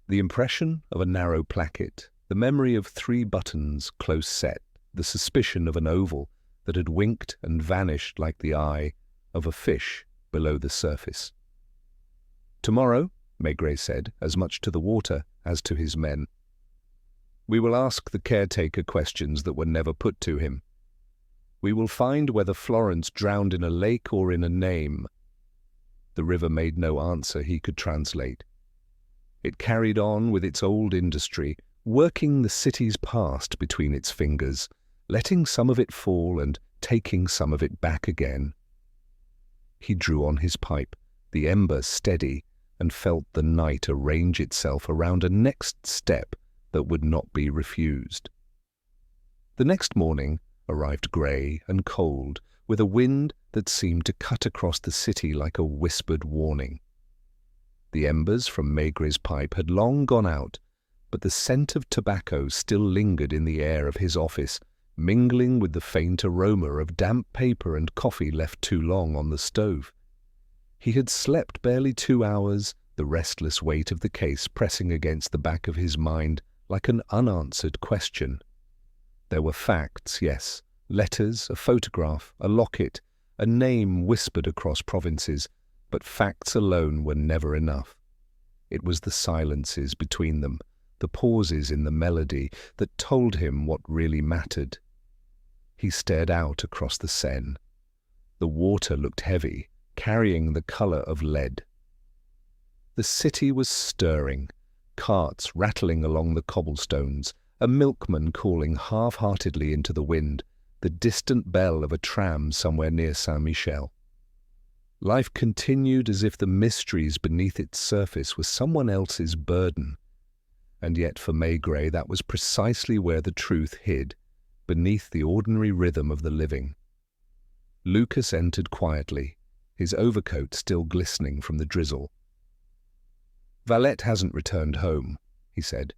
The impression of a narrow placket, the memory of 3 buttons close set, the suspicion of an oval that had winked and vanished like the eye of a fish below the surface. "Tomorrow," Maigret said, as much to the water as to his men, "we will ask the caretaker questions that were never put to him. We will find whether Florence drowned in a lake or in a name." The river made no answer he could translate. It carried on with its old industry, working the city's past between its fingers, letting some of it fall and taking some of it back again. He drew on his pipe, the ember steady, and felt the night arrange itself around a next step that would not be refused. The next morning arrived grey and cold, with a wind that seemed to cut across the city like a whispered warning. The embers from Maigret's pipe had long gone out, but the scent of tobacco still lingered in the air of his office, mingling with the faint aroma of damp paper and coffee left too long on the stove. He had slept barely 2 hours, the restless weight of the case pressing against the back of his mind like an unanswered question. There were facts, yes, letters, a photograph, a locket, a name whispered across provinces, but facts alone were never enough. It was the silences between them, the pauses in the melody, that told him what really mattered. He stared out across the Seine. The water looked heavy, carrying the colour of lead. The city was stirring, carts rattling along the cobblestones, a milkman calling half-heartedly into the wind, the distant bell of a tram somewhere near Saint-Michel. Life continued as if the mysteries beneath its surface were someone else's burden. And yet for Maigret that was precisely where the truth hid, beneath the ordinary rhythm of the living. Lucas entered quietly, his overcoat still glistening from the drizzle. "Valette hasn't returned home," he said.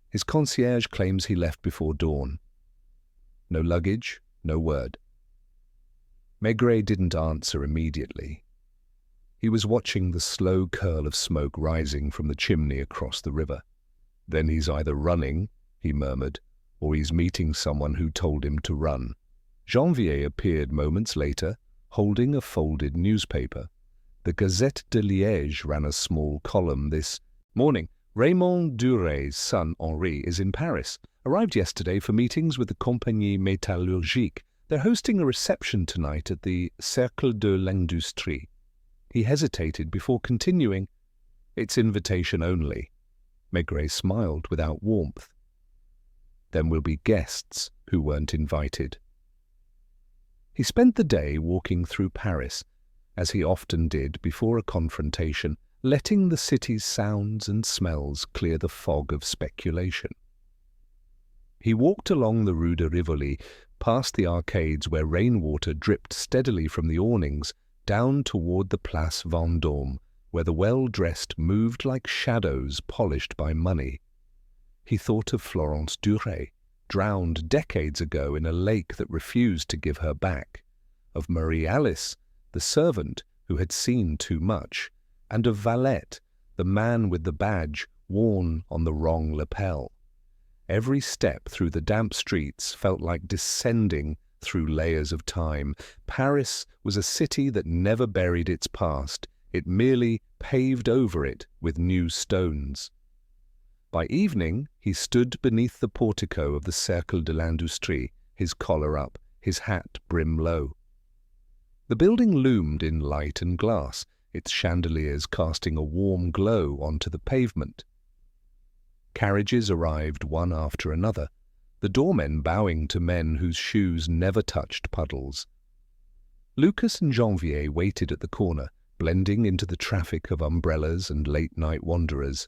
"His concierge claims he left before dawn. No luggage, no word." Maigret didn't answer immediately. He was watching the slow curl of smoke rising from the chimney across the river. "Then he's either running," he murmured, "or he's meeting someone who told him to run." Janvier appeared moments later, holding a folded newspaper. The Gazette de Liège ran a small column this morning. "Raymond Duret's son Henri is in Paris. Arrived yesterday for meetings with the Compagnie Métallurgique. They're hosting a reception tonight at the Cercle de l'Industrie." He hesitated before continuing, "It's invitation only." Maigret smiled without warmth. "Then will be guests who weren't invited." He spent the day walking through Paris, as he often did before a confrontation, letting the city's sounds and smells clear the fog of speculation. He walked along the Rue de Rivoli, past the arcades where rainwater dripped steadily from the awnings, down toward the Place Vendôme, where the well-dressed moved like shadows polished by money. He thought of Florence Duret, drowned decades ago in a lake that refused to give her back, of Marie Alice, the servant who had seen too much, and of Valette, the man with the badge worn on the wrong lapel. Every step through the damp streets felt like descending through layers of time. Paris was a city that never buried its past. It merely paved over it with new stones. By evening, he stood beneath the portico of the Cercle de l'Industrie, his collar up, his hat brim low. The building loomed in light and glass, its chandeliers casting a warm glow onto the pavement. Carriages arrived one after another, the doormen bowing to men whose shoes never touched puddles. Lucas and Janvier waited at the corner, blending into the traffic of umbrellas and late-night wanderers.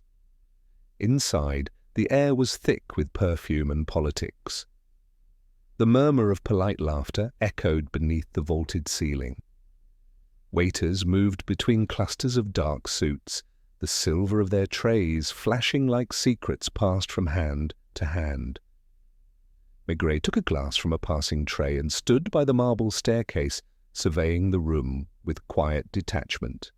Inside, the air was thick with perfume and politics. The murmur of polite laughter echoed beneath the vaulted ceiling. Waiters moved between clusters of dark suits, the silver of their trays flashing like secrets passed from hand to hand. Maigret took a glass from a passing tray and stood by the marble staircase, surveying the room with quiet detachment.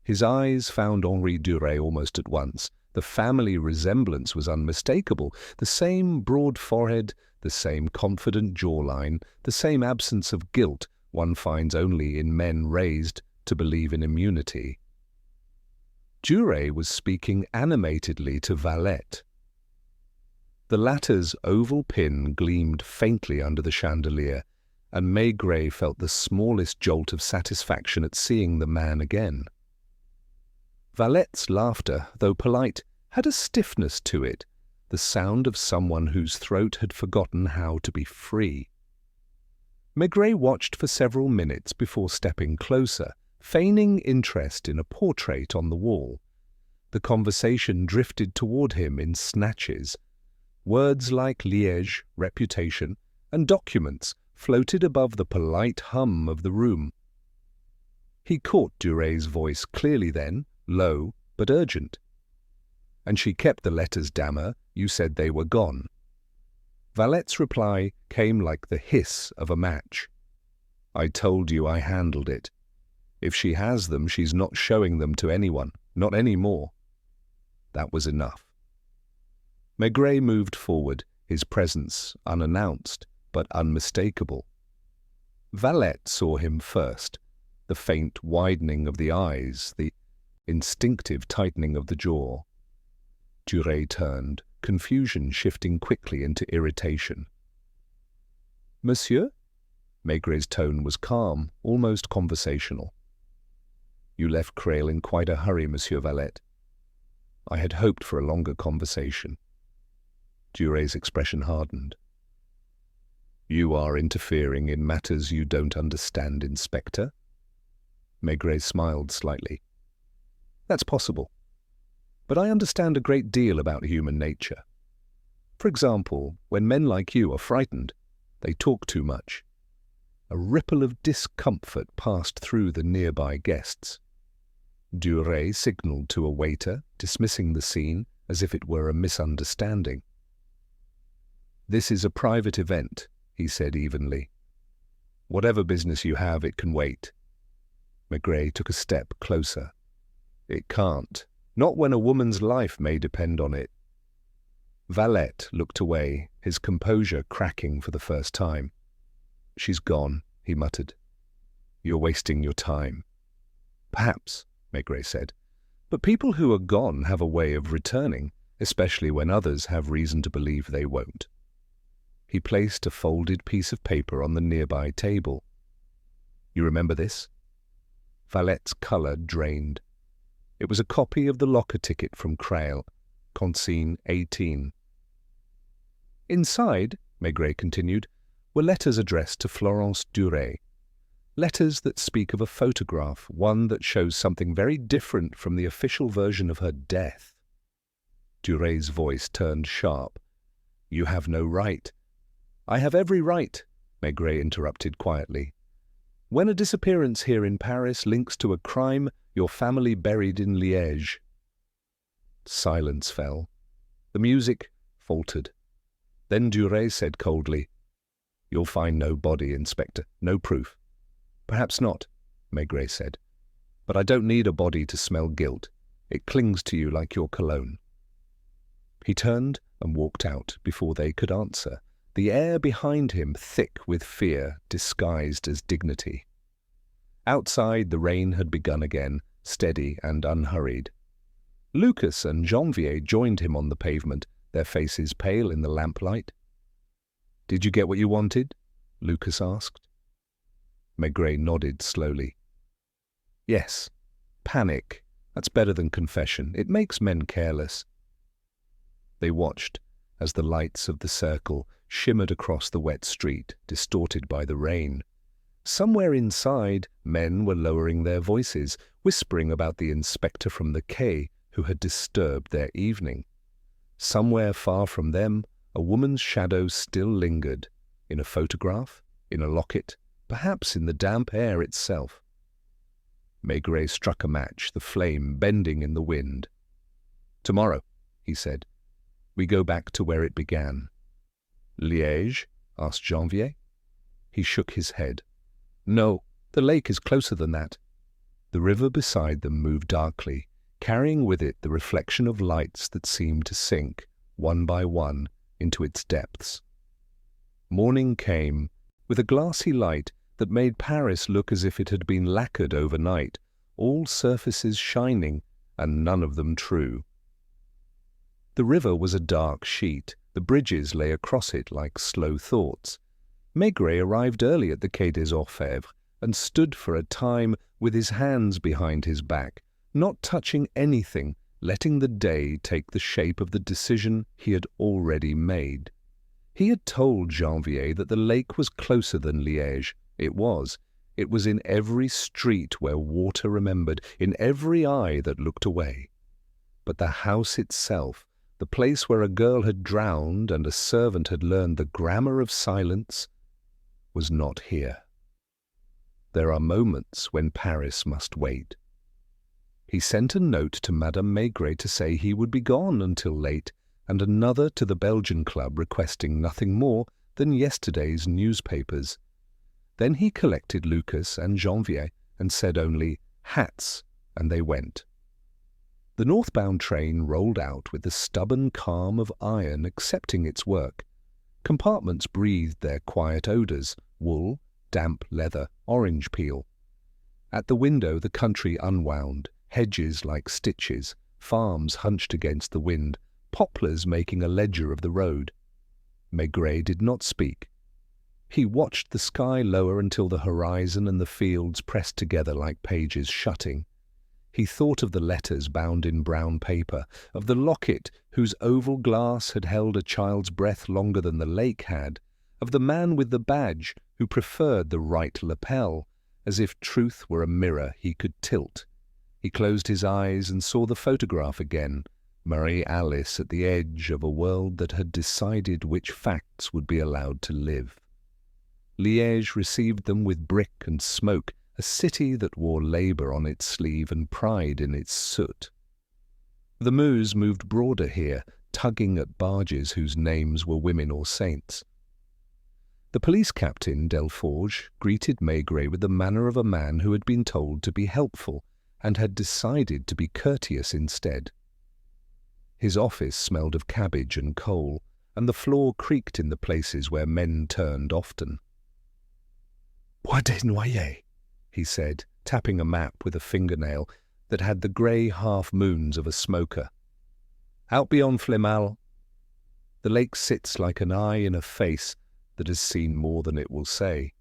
His eyes found Henri Duret almost at once. The family resemblance was unmistakable, the same broad forehead, the same confident jawline, the same absence of guilt one finds only in men raised to believe in immunity. Duret was speaking animatedly to Valette. The latter's oval pin gleamed faintly under the chandelier, and Maigret felt the smallest jolt of satisfaction at seeing the man again. Valette's laughter, though polite, had a stiffness to it, the sound of someone whose throat had forgotten how to be free. Maigret watched for several minutes before stepping closer, feigning interest in a portrait on the wall. The conversation drifted toward him in snatches. Words like Liège, reputation, and documents floated above the polite hum of the room. He caught Duret's voice clearly then, low but urgent. "And she kept the letters, dammer. You said they were gone." Valette's reply came like the hiss of a match. "I told you I handled it. If she has them, she's not showing them to anyone, not any more." That was enough. Maigret moved forward, his presence unannounced but unmistakable. Valette saw him first, the faint widening of the eyes, the instinctive tightening of the jaw. Duret turned, confusion shifting quickly into irritation. "Monsieur?" Maigret's tone was calm, almost conversational. "You left Creil in quite a hurry, Monsieur Valette. I had hoped for a longer conversation." Duret's expression hardened. "You are interfering in matters you don't understand, Inspector?" Maigret smiled slightly. "That's possible. But I understand a great deal about human nature. For example, when men like you are frightened, they talk too much." A ripple of discomfort passed through the nearby guests. Duret signalled to a waiter, dismissing the scene as if it were a misunderstanding. "This is a private event," he said evenly. "Whatever business you have, it can wait." Maigret took a step closer. "It can't. Not when a woman's life may depend on it." Valette looked away, his composure cracking for the first time. "She's gone," he muttered. "You're wasting your time." "Perhaps," Maigret said. "But people who are gone have a way of returning, especially when others have reason to believe they won't." He placed a folded piece of paper on the nearby table. "You remember this?" Valette's colour drained. It was a copy of the locker ticket from Creil, Consigne 18. Inside, Maigret continued, were letters addressed to Florence Duret. Letters that speak of a photograph, one that shows something very different from the official version of her death. Duret's voice turned sharp. "You have no right." "I have every right," Maigret interrupted quietly. "When a disappearance here in Paris links to a crime, your family buried in Liège." Silence fell. The music faltered. Then Duret said coldly, "You'll find no body, Inspector, no proof." "Perhaps not," Maigret said. "But I don't need a body to smell guilt. It clings to you like your cologne." He turned and walked out before they could answer, the air behind him thick with fear disguised as dignity. Outside, the rain had begun again, steady and unhurried. Lucas and Janvier joined him on the pavement, their faces pale in the lamplight. "Did you get what you wanted?" Lucas asked. Maigret nodded slowly. "Yes. Panic. That's better than confession. It makes men careless." They watched as the lights of the circle shimmered across the wet street, distorted by the rain. Somewhere inside, men were lowering their voices, whispering about the inspector from the quay who had disturbed their evening. Somewhere far from them, a woman's shadow still lingered, in a photograph, in a locket, perhaps in the damp air itself. Maigret struck a match, the flame bending in the wind. "Tomorrow," he said, "we go back to where it began." "Liège?" asked Janvier. He shook his head. "No, the lake is closer than that." The river beside them moved darkly, carrying with it the reflection of lights that seemed to sink, one by one, into its depths. Morning came, with a glassy light that made Paris look as if it had been lacquered overnight, all surfaces shining, and none of them true. The river was a dark sheet. The bridges lay across it like slow thoughts. Maigret arrived early at the Quai des Orfèvres and stood for a time with his hands behind his back, not touching anything, letting the day take the shape of the decision he had already made. He had told Janvier that the lake was closer than Liège. It was. It was in every street where water remembered, in every eye that looked away. But the house itself, the place where a girl had drowned and a servant had learned the grammar of silence, was not here. There are moments when Paris must wait. He sent a note to Madame Maigret to say he would be gone until late, and another to the Belgian Club requesting nothing more than yesterday's newspapers. Then he collected Lucas and Janvier and said only, "Hats," and they went. The northbound train rolled out with the stubborn calm of iron accepting its work. Compartments breathed their quiet odours, wool, damp leather, orange peel. At the window the country unwound, hedges like stitches, farms hunched against the wind, poplars making a ledger of the road. Maigret did not speak. He watched the sky lower until the horizon and the fields pressed together like pages shutting. He thought of the letters bound in brown paper, of the locket whose oval glass had held a child's breath longer than the lake had, of the man with the badge who preferred the right lapel, as if truth were a mirror he could tilt. He closed his eyes and saw the photograph again, Marie-Alice at the edge of a world that had decided which facts would be allowed to live. Liège received them with brick and smoke, a city that wore labour on its sleeve and pride in its soot. The Meuse moved broader here, tugging at barges whose names were women or saints. The police captain, Delforge, greeted Maigret with the manner of a man who had been told to be helpful and had decided to be courteous instead. His office smelled of cabbage and coal, and the floor creaked in the places where men turned often. "Bois des Noyers," he said, tapping a map with a fingernail that had the grey half-moons of a smoker. "Out beyond Flemal. The lake sits like an eye in a face that has seen more than it will say."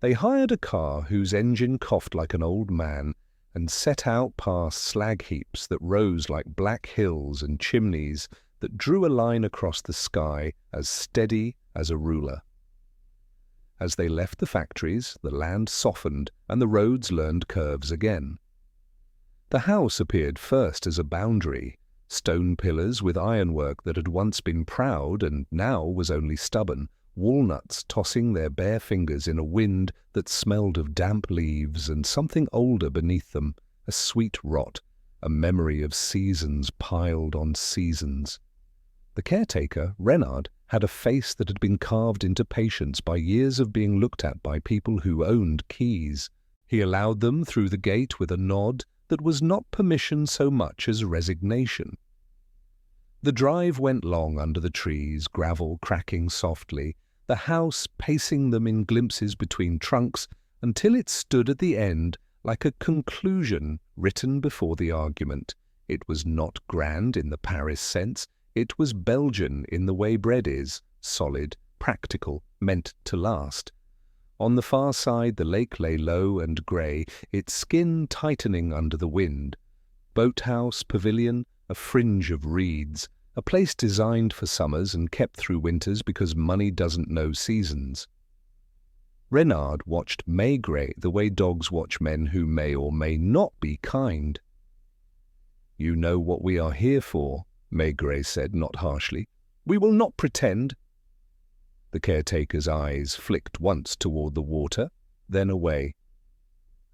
They hired a car whose engine coughed like an old man and set out past slag heaps that rose like black hills and chimneys that drew a line across the sky as steady as a ruler. As they left the factories, the land softened and the roads learned curves again. The house appeared first as a boundary, stone pillars with ironwork that had once been proud and now was only stubborn, walnuts tossing their bare fingers in a wind that smelled of damp leaves and something older beneath them, a sweet rot, a memory of seasons piled on seasons. The caretaker, Renard, had a face that had been carved into patience by years of being looked at by people who owned keys. He allowed them through the gate with a nod that was not permission so much as resignation. The drive went long under the trees, gravel cracking softly, the house pacing them in glimpses between trunks until it stood at the end like a conclusion written before the argument, It was not grand in the Paris sense. It was Belgian in the way bread is, solid, practical, meant to last. On the far side the lake lay low and grey, its skin tightening under the wind. Boathouse, pavilion, a fringe of reeds, a place designed for summers and kept through winters because money doesn't know seasons. Renard watched Maigret the way dogs watch men who may or may not be kind. "You know what we are here for," Maigret said, not harshly. "We will not pretend." The caretaker's eyes flicked once toward the water, then away.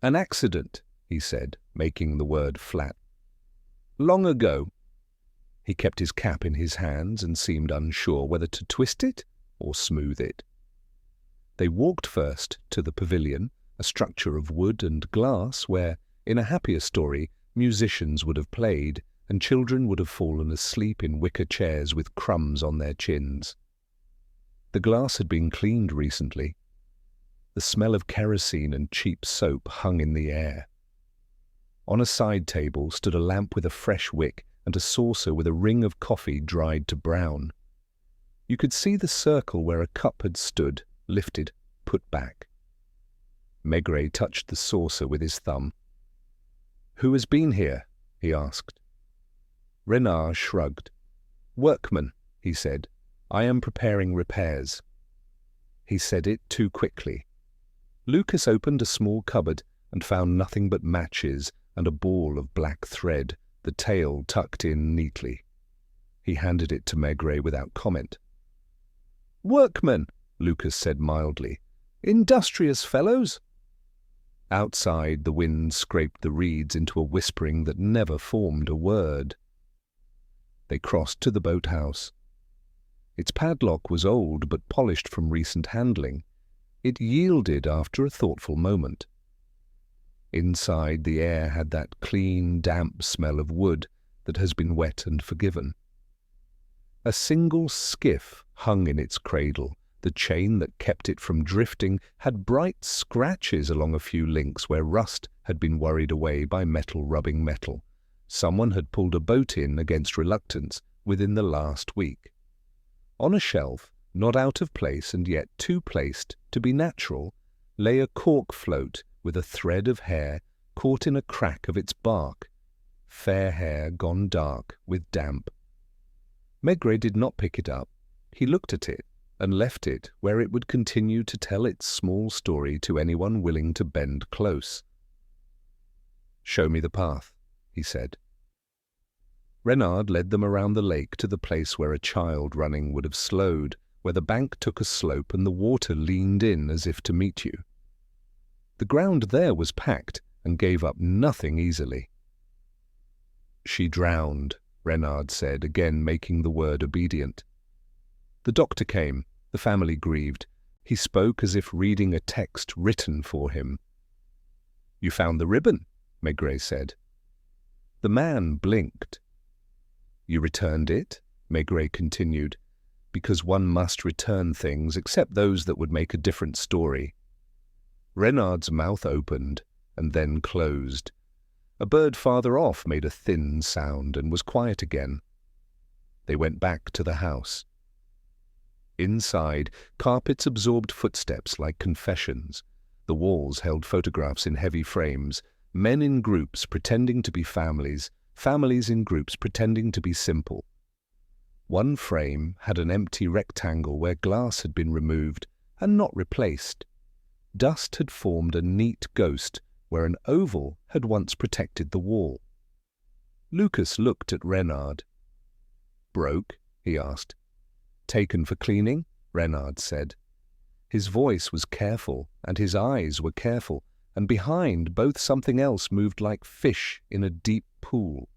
"An accident," he said, making the word flat. "Long ago." He kept his cap in his hands and seemed unsure whether to twist it or smooth it. They walked first to the pavilion, a structure of wood and glass where, in a happier story, musicians would have played and children would have fallen asleep in wicker chairs with crumbs on their chins. The glass had been cleaned recently. The smell of kerosene and cheap soap hung in the air. On a side table stood a lamp with a fresh wick and a saucer with a ring of coffee dried to brown. You could see the circle where a cup had stood, lifted, put back. Maigret touched the saucer with his thumb. "Who has been here?" he asked. Renard shrugged. "Workman," he said. "I am preparing repairs." He said it too quickly. Lucas opened a small cupboard and found nothing but matches and a ball of black thread, the tail tucked in neatly. He handed it to Maigret without comment. "Workmen," Lucas said mildly. "Industrious fellows." Outside, the wind scraped the reeds into a whispering that never formed a word. They crossed to the boathouse. Its padlock was old but polished from recent handling. It yielded after a thoughtful moment. Inside, the air had that clean, damp smell of wood that has been wet and forgiven. A single skiff hung in its cradle. The chain that kept it from drifting had bright scratches along a few links where rust had been worried away by metal rubbing metal. Someone had pulled a boat in against reluctance within the last week. On a shelf, not out of place and yet too placed to be natural, lay a cork float with a thread of hair caught in a crack of its bark. Fair hair gone dark with damp. Maigret did not pick it up. He looked at it and left it where it would continue to tell its small story to anyone willing to bend close. "Show me the path," he said. Renard led them around the lake to the place where a child running would have slowed, where the bank took a slope and the water leaned in as if to meet you. The ground there was packed and gave up nothing easily. "She drowned," Renard said, again making the word obedient. The doctor came. The family grieved. He spoke as if reading a text written for him. "You found the ribbon," Maigret said. The man blinked. "You returned it?" Maigret continued. "Because one must return things, except those that would make a different story." Renard's mouth opened and then closed. A bird farther off made a thin sound and was quiet again. They went back to the house. Inside, carpets absorbed footsteps like confessions. The walls held photographs in heavy frames, men in groups pretending to be families, families in groups pretending to be simple. One frame had an empty rectangle where glass had been removed and not replaced. Dust had formed a neat ghost where an oval had once protected the wall. Lucas looked at Renard. "Broke?" he asked. "Taken for cleaning?" Renard said. His voice was careful, and his eyes were careful, and behind both something else moved like fish in a deep pool.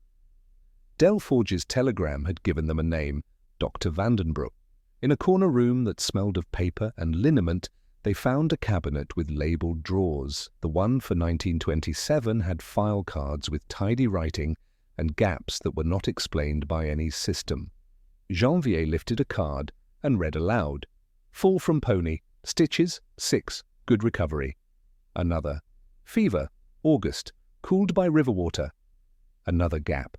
Delforge's telegram had given them a name, Dr. Vandenbroek. In a corner room that smelled of paper and liniment, they found a cabinet with labelled drawers. The one for 1927 had file cards with tidy writing and gaps that were not explained by any system. Janvier lifted a card and read aloud. "Fall from pony. Stitches, 6. Good recovery." Another. "Fever, August. Cooled by river water." Another gap.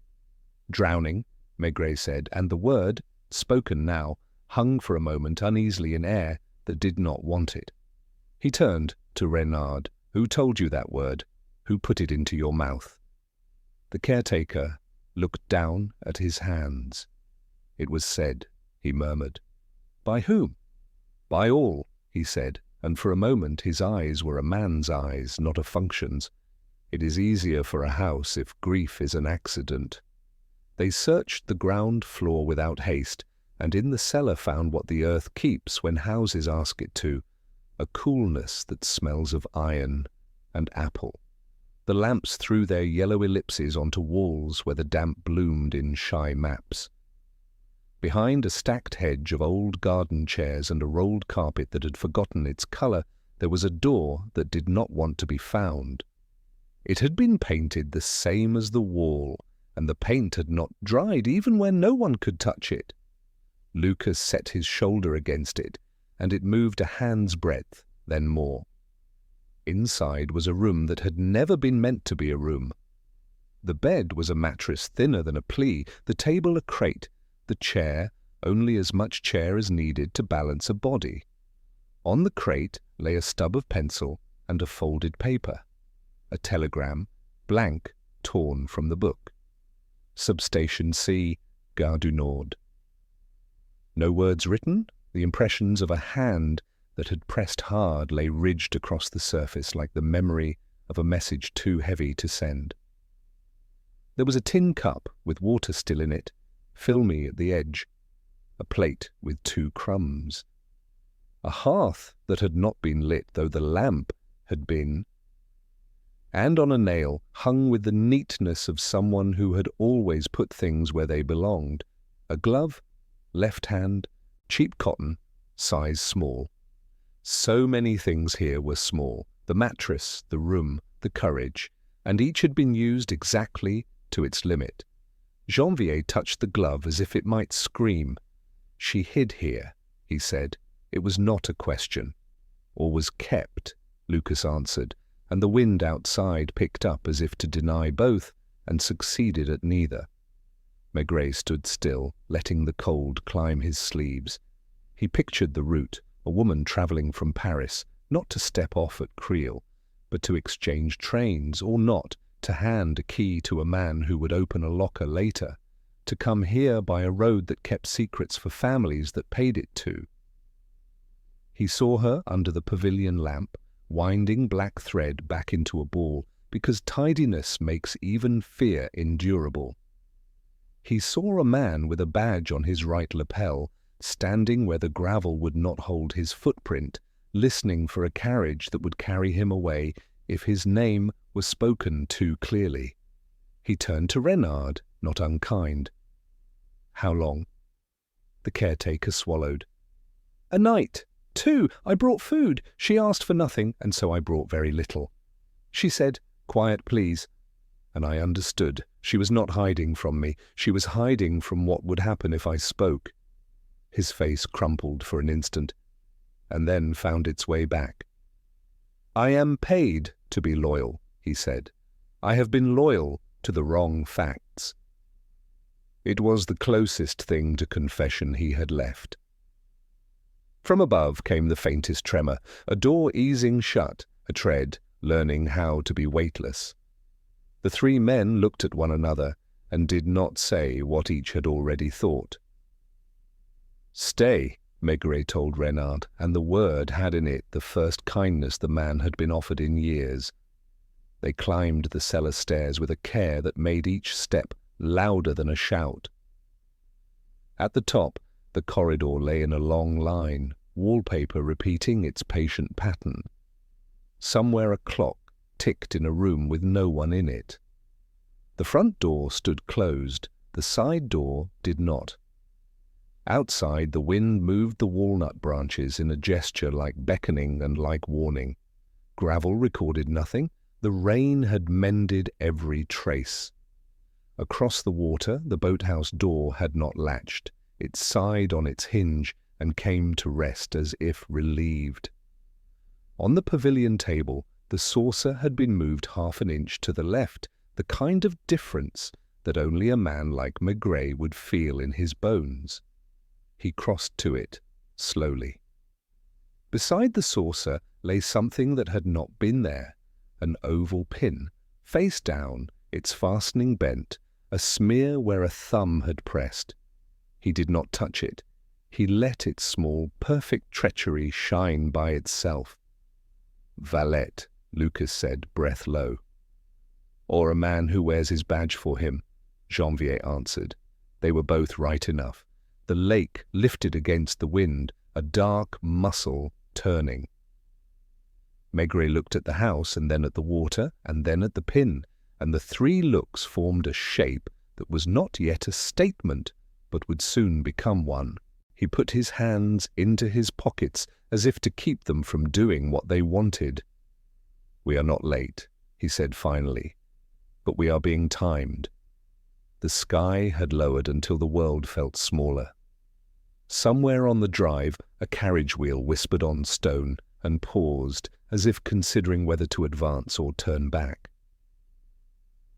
Drowning, Maigret said, and the word, spoken now, hung for a moment uneasily in air that did not want it. He turned to Renard. Who told you that word? Who put it into your mouth? The caretaker looked down at his hands. It was said, he murmured. By whom? By all, he said, and for a moment his eyes were a man's eyes, not a function's. It is easier for a house if grief is an accident. They searched the ground floor without haste, and in the cellar found what the earth keeps when houses ask it to, a coolness that smells of iron and apple. The lamps threw their yellow ellipses onto walls where the damp bloomed in shy maps. Behind a stacked hedge of old garden chairs and a rolled carpet that had forgotten its colour, there was a door that did not want to be found. It had been painted the same as the wall, and the paint had not dried even when no one could touch it. Lucas set his shoulder against it, and it moved a hand's breadth, then more. Inside was a room that had never been meant to be a room. The bed was a mattress thinner than a plea, the table a crate, the chair only as much chair as needed to balance a body. On the crate lay a stub of pencil and a folded paper. A telegram, blank, torn from the book. Substation C, Gare du Nord. No words written, the impressions of a hand that had pressed hard lay ridged across the surface like the memory of a message too heavy to send. There was a tin cup with water still in it, filmy at the edge, a plate with 2 crumbs. A hearth that had not been lit, though the lamp had been, and on a nail, hung with the neatness of someone who had always put things where they belonged, a glove, left hand, cheap cotton, size small. So many things here were small, the mattress, the room, the courage, and each had been used exactly to its limit. Janvier touched the glove as if it might scream. She hid here, he said. It was not a question. Or was kept, Lucas answered, and the wind outside picked up as if to deny both, and succeeded at neither. Maigret stood still, letting the cold climb his sleeves. He pictured the route, a woman travelling from Paris, not to step off at Creil, but to exchange trains, or not, to hand a key to a man who would open a locker later, to come here by a road that kept secrets for families that paid it to. He saw her under the pavilion lamp, winding black thread back into a ball, because tidiness makes even fear endurable. He saw a man with a badge on his right lapel, standing where the gravel would not hold his footprint, listening for a carriage that would carry him away if his name was spoken too clearly. He turned to Renard, not unkind. How long? The caretaker swallowed. A night. 2. I brought food. She asked for nothing, and so I brought very little. She said, "Quiet, please." And I understood. She was not hiding from me. She was hiding from what would happen if I spoke. His face crumpled for an instant, and then found its way back. I am paid to be loyal, he said. I have been loyal to the wrong facts. It was the closest thing to confession he had left. From above came the faintest tremor, a door easing shut, a tread, learning how to be weightless. The 3 men looked at one another and did not say what each had already thought. Stay, Maigret told Renard, and the word had in it the first kindness the man had been offered in years. They climbed the cellar stairs with a care that made each step louder than a shout. At the top, the corridor lay in a long line, wallpaper repeating its patient pattern. Somewhere a clock ticked in a room with no one in it. The front door stood closed, the side door did not. Outside, the wind moved the walnut branches in a gesture like beckoning and like warning. Gravel recorded nothing. The rain had mended every trace. Across the water, the boathouse door had not latched. It sighed on its hinge and came to rest as if relieved. On the pavilion table, the saucer had been moved half an inch to the left, the kind of difference that only a man like Maigret would feel in his bones. He crossed to it, slowly. Beside the saucer lay something that had not been there, an oval pin, face down, its fastening bent, a smear where a thumb had pressed. He did not touch it. He let its small, perfect treachery shine by itself. "Valet," Lucas said, breath low. "Or a man who wears his badge for him," Janvier answered. They were both right enough. The lake lifted against the wind, a dark muscle turning. Maigret looked at the house, and then at the water, and then at the pin, and the three looks formed a shape that was not yet a statement, but would soon become one. He put his hands into his pockets as if to keep them from doing what they wanted. "We are not late," he said finally, "but we are being timed." The sky had lowered until the world felt smaller. Somewhere on the drive, a carriage wheel whispered on stone and paused, as if considering whether to advance or turn back.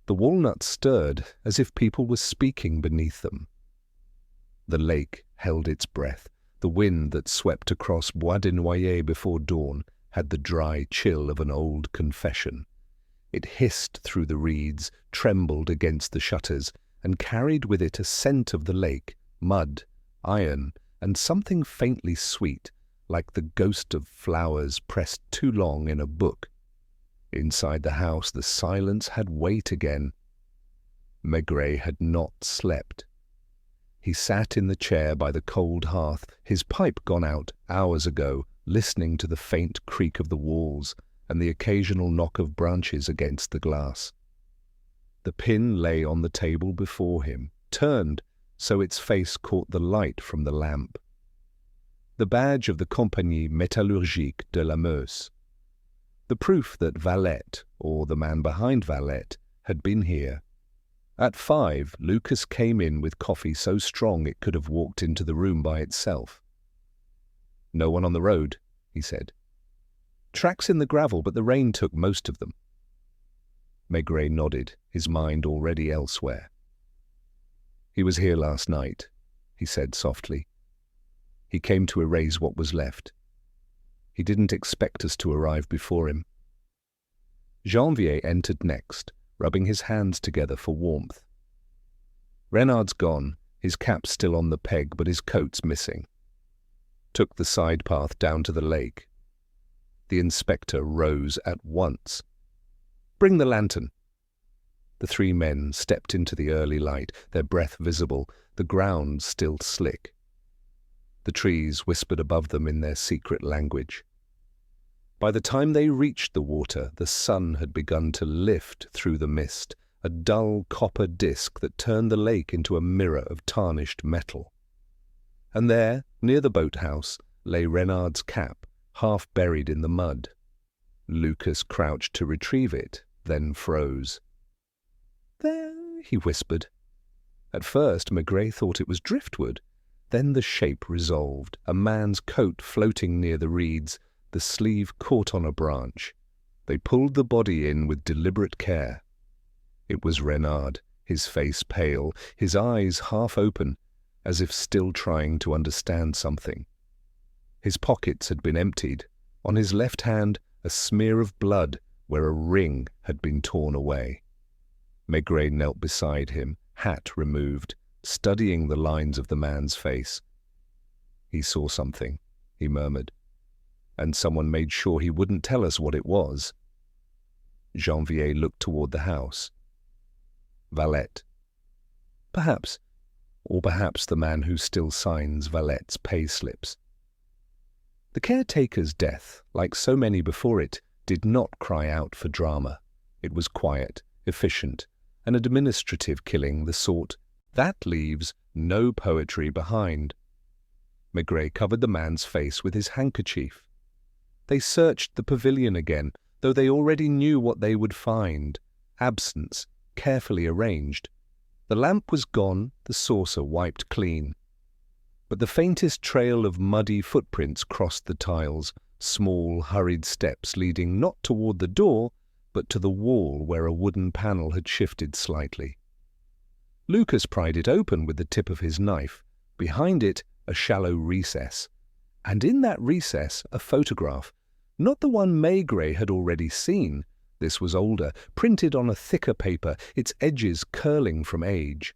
The walnuts stirred, as if people were speaking beneath them. The lake held its breath. The wind that swept across Bois de Noyer before dawn had the dry chill of an old confession. It hissed through the reeds, trembled against the shutters, and carried with it a scent of the lake, mud, iron, and something faintly sweet, like the ghost of flowers pressed too long in a book. Inside the house the silence had weight again. Maigret had not slept. He sat in the chair by the cold hearth, his pipe gone out hours ago, listening to the faint creak of the walls and the occasional knock of branches against the glass. The pin lay on the table before him, turned so its face caught the light from the lamp. The badge of the Compagnie Métallurgique de la Meuse. The proof that Valette, or the man behind Valette, had been here. At 5, Lucas came in with coffee so strong it could have walked into the room by itself. "No one on the road," he said. "Tracks in the gravel, but the rain took most of them." Maigret nodded, his mind already elsewhere. "He was here last night," he said softly. "He came to erase what was left. He didn't expect us to arrive before him." Janvier entered next, rubbing his hands together for warmth. "Renard's gone, his cap's still on the peg, but his coat's missing. Took the side path down to the lake." The inspector rose at once. "Bring the lantern." The three men stepped into the early light, their breath visible, the ground still slick. The trees whispered above them in their secret language. By the time they reached the water, the sun had begun to lift through the mist, a dull copper disk that turned the lake into a mirror of tarnished metal. And there, near the boathouse, lay Renard's cap, half buried in the mud. Lucas crouched to retrieve it, then froze. "There," he whispered. At first Maigret thought it was driftwood. Then the shape resolved, a man's coat floating near the reeds, the sleeve caught on a branch. They pulled the body in with deliberate care. It was Renard, his face pale, his eyes half open, as if still trying to understand something. His pockets had been emptied. On his left hand, a smear of blood where a ring had been torn away. Maigret knelt beside him, hat removed, studying the lines of the man's face. "He saw something," he murmured, "and someone made sure he wouldn't tell us what it was." Janvier looked toward the house. "Valette. Perhaps, or perhaps the man who still signs Valette's pay slips." The caretaker's death, like so many before it, did not cry out for drama. It was quiet, efficient, an administrative killing, the sort that leaves no poetry behind. Maigret covered the man's face with his handkerchief. They searched the pavilion again, though they already knew what they would find. Absence, carefully arranged. The lamp was gone, the saucer wiped clean. But the faintest trail of muddy footprints crossed the tiles, small, hurried steps leading not toward the door, but to the wall where a wooden panel had shifted slightly. Lucas pried it open with the tip of his knife. Behind it, a shallow recess. And in that recess, a photograph. Not the one Maigret had already seen. This was older, printed on a thicker paper, its edges curling from age.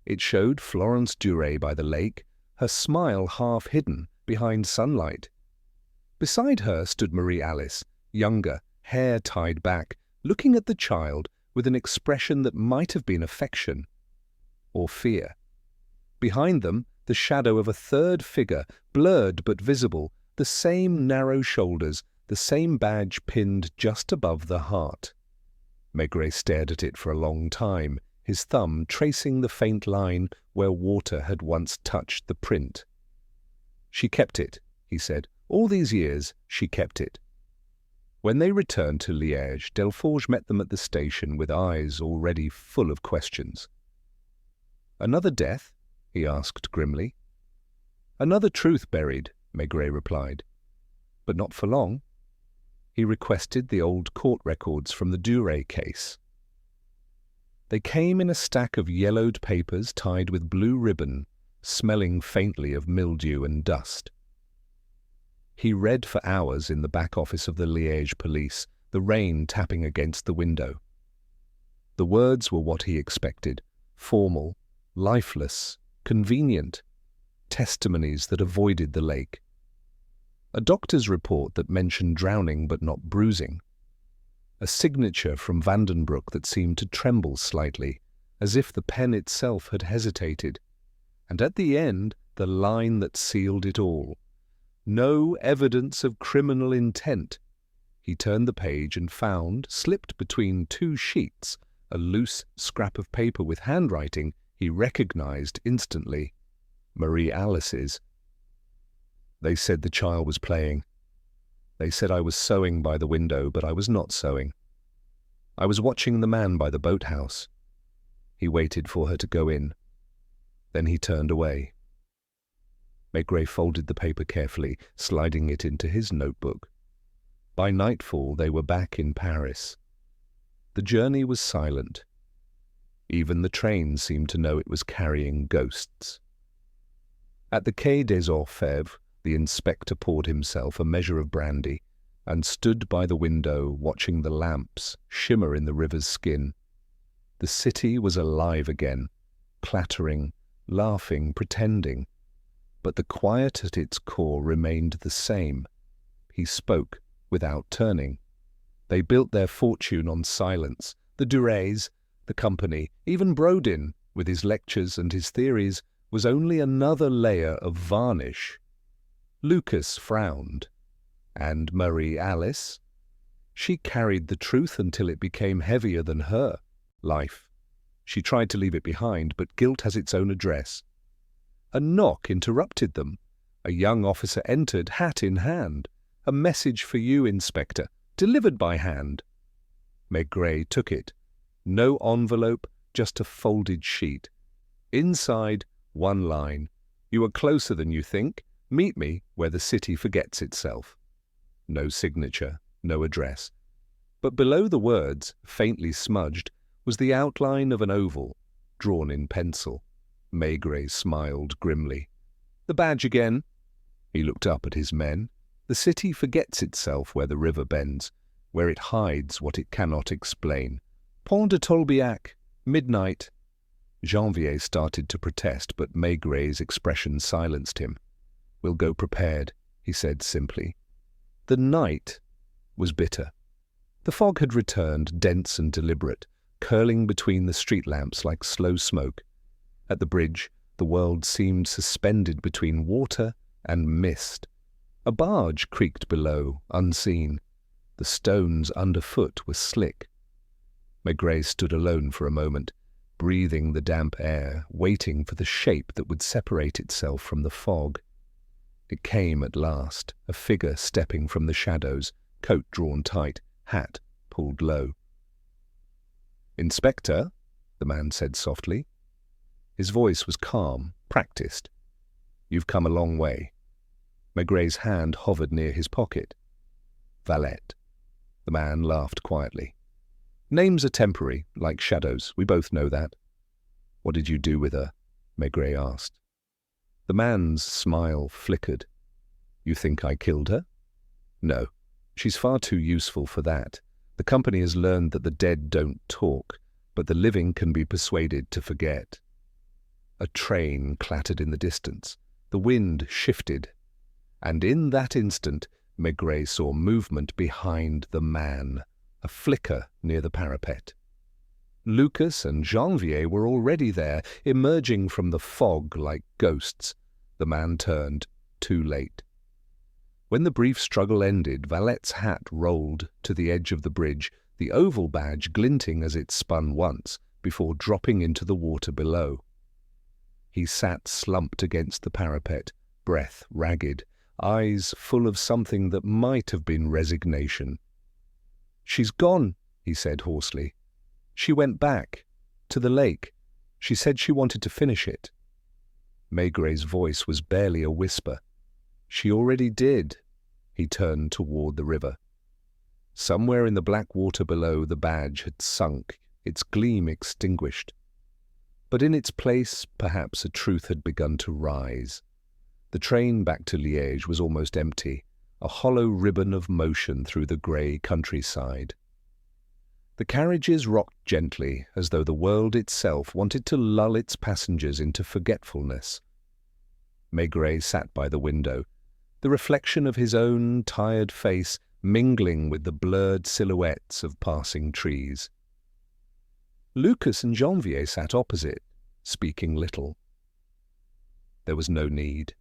It showed Florence Duret by the lake, her smile half hidden behind sunlight. Beside her stood Marie Alice, younger, hair tied back, looking at the child with an expression that might have been affection or fear. Behind them, the shadow of a third figure, blurred but visible, the same narrow shoulders, the same badge pinned just above the heart. Maigret stared at it for a long time, his thumb tracing the faint line where water had once touched the print. "She kept it," he said. "All these years, she kept it." When they returned to Liège, Delforge met them at the station with eyes already full of questions. "Another death?" he asked grimly. "Another truth buried," Maigret replied. "But not for long." He requested the old court records from the Duret case. They came in a stack of yellowed papers tied with blue ribbon, smelling faintly of mildew and dust. He read for hours in the back office of the Liège police, the rain tapping against the window. The words were what he expected, formal, lifeless, convenient, testimonies that avoided the lake. A doctor's report that mentioned drowning but not bruising. A signature from Vandenbroek that seemed to tremble slightly, as if the pen itself had hesitated. And at the end, the line that sealed it all. No evidence of criminal intent. He turned the page and found, slipped between two sheets, a loose scrap of paper with handwriting he recognized instantly. Marie Alice's. "They said the child was playing. They said I was sewing by the window, but I was not sewing. I was watching the man by the boathouse." He waited for her to go in. Then he turned away. Maigret folded the paper carefully, sliding it into his notebook. By nightfall they were back in Paris. The journey was silent. Even the train seemed to know it was carrying ghosts. At the Quai des Orfèvres, the inspector poured himself a measure of brandy and stood by the window watching the lamps shimmer in the river's skin. The city was alive again, clattering, laughing, pretending. But the quiet at its core remained the same. He spoke without turning. They built their fortune on silence. The Durets, the company, even Brodin, with his lectures and his theories, was only another layer of varnish. Lucas frowned. And Marie Alice? She carried the truth until it became heavier than her life. She tried to leave it behind, but guilt has its own address. A knock interrupted them. A young officer entered, hat in hand. "A message for you, Inspector, delivered by hand." Maigret took it. No envelope, just a folded sheet. Inside, one line. "You are closer than you think. Meet me where the city forgets itself." No signature, no address. But below the words, faintly smudged, was the outline of an oval, drawn in pencil. Maigret smiled grimly. "The badge again." He looked up at his men. "The city forgets itself where the river bends, where it hides what it cannot explain. Pont de Tolbiac, midnight." Janvier started to protest, but Maigret's expression silenced him. "We'll go prepared," he said simply. The night was bitter. The fog had returned, dense and deliberate, curling between the street lamps like slow smoke. At the bridge, the world seemed suspended between water and mist. A barge creaked below, unseen. The stones underfoot were slick. Maigret stood alone for a moment, breathing the damp air, waiting for the shape that would separate itself from the fog. It came at last, a figure stepping from the shadows, coat drawn tight, hat pulled low. "Inspector," the man said softly. His voice was calm, practiced. "You've come a long way." Maigret's hand hovered near his pocket. "Valette." The man laughed quietly. "Names are temporary, like shadows. We both know that." "What did you do with her?" Maigret asked. The man's smile flickered. "You think I killed her?" "No. She's far too useful for that. The company has learned that the dead don't talk, but the living can be persuaded to forget." A train clattered in the distance. The wind shifted, and in that instant Maigret saw movement behind the man, a flicker near the parapet. Lucas and Janvier were already there, emerging from the fog like ghosts. The man turned, too late. When the brief struggle ended, Valette's hat rolled to the edge of the bridge, the oval badge glinting as it spun once, before dropping into the water below. He sat slumped against the parapet, breath ragged, eyes full of something that might have been resignation. "She's gone," he said hoarsely. "She went back, to the lake. She said she wanted to finish it." Maigret's voice was barely a whisper. "She already did." He turned toward the river. Somewhere in the black water below, the badge had sunk, its gleam extinguished. But in its place, perhaps a truth had begun to rise. The train back to Liège was almost empty, a hollow ribbon of motion through the grey countryside. The carriages rocked gently, as though the world itself wanted to lull its passengers into forgetfulness. Maigret sat by the window, the reflection of his own tired face mingling with the blurred silhouettes of passing trees. Lucas and Janvier sat opposite, speaking little. There was no need.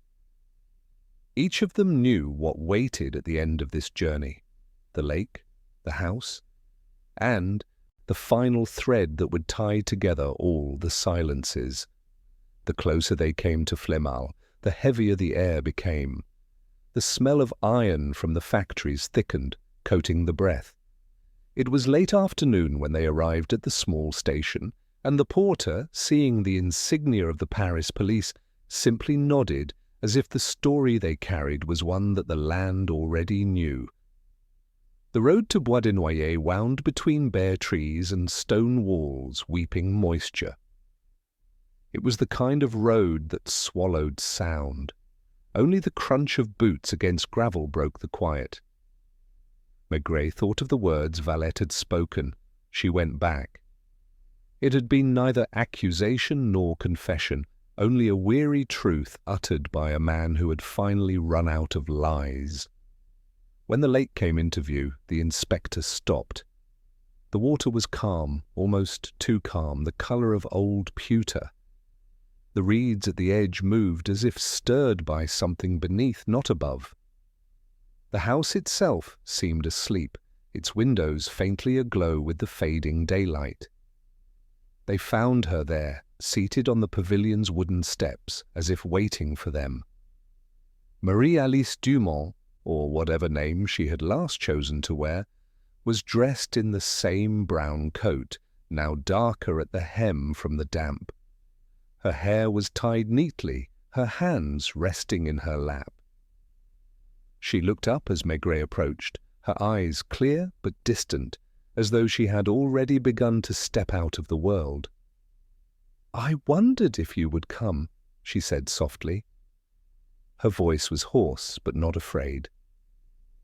Each of them knew what waited at the end of this journey: the lake, the house, and the final thread that would tie together all the silences. The closer they came to Flémal, the heavier the air became. The smell of iron from the factories thickened, coating the breath. It was late afternoon when they arrived at the small station, and the porter, seeing the insignia of the Paris police, simply nodded as if the story they carried was one that the land already knew. The road to Bois de Noyer wound between bare trees and stone walls weeping moisture. It was the kind of road that swallowed sound. Only the crunch of boots against gravel broke the quiet. Maigret thought of the words Valette had spoken. She went back. It had been neither accusation nor confession, only a weary truth uttered by a man who had finally run out of lies. When the lake came into view, the inspector stopped. The water was calm, almost too calm, the colour of old pewter. The reeds at the edge moved as if stirred by something beneath, not above. The house itself seemed asleep, its windows faintly aglow with the fading daylight. They found her there, seated on the pavilion's wooden steps, as if waiting for them. Marie-Alice Dumont, or whatever name she had last chosen to wear, was dressed in the same brown coat, now darker at the hem from the damp. Her hair was tied neatly, her hands resting in her lap. She looked up as Maigret approached, her eyes clear but distant, as though she had already begun to step out of the world. "I wondered if you would come," she said softly. Her voice was hoarse but not afraid.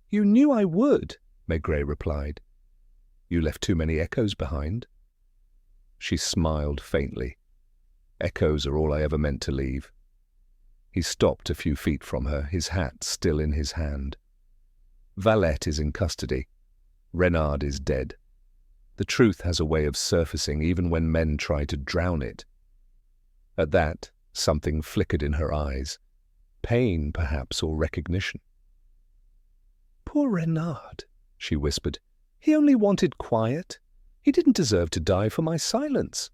"You knew I would," Maigret replied. "You left too many echoes behind." She smiled faintly. "Echoes are all I ever meant to leave." He stopped a few feet from her, his hat still in his hand. "Valette is in custody. Renard is dead. The truth has a way of surfacing even when men try to drown it." At that, something flickered in her eyes. Pain, perhaps, or recognition. "Poor Renard," she whispered. "He only wanted quiet. He didn't deserve to die for my silence."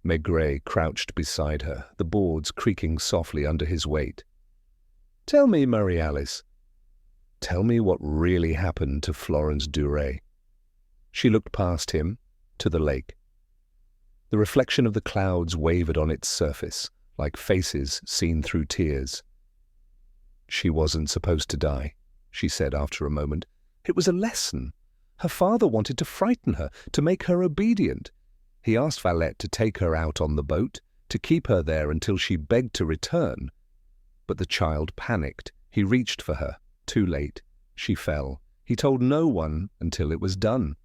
Maigret crouched beside her, the boards creaking softly under his weight. "Tell me, Marie-Alice. Tell me what really happened to Florence Duret." She looked past him, to the lake. The reflection of the clouds wavered on its surface, like faces seen through tears. "She wasn't supposed to die," she said after a moment. "It was a lesson. Her father wanted to frighten her, to make her obedient. He asked Valette to take her out on the boat, to keep her there until she begged to return. But the child panicked. He reached for her. Too late. She fell. He told no one until it was done.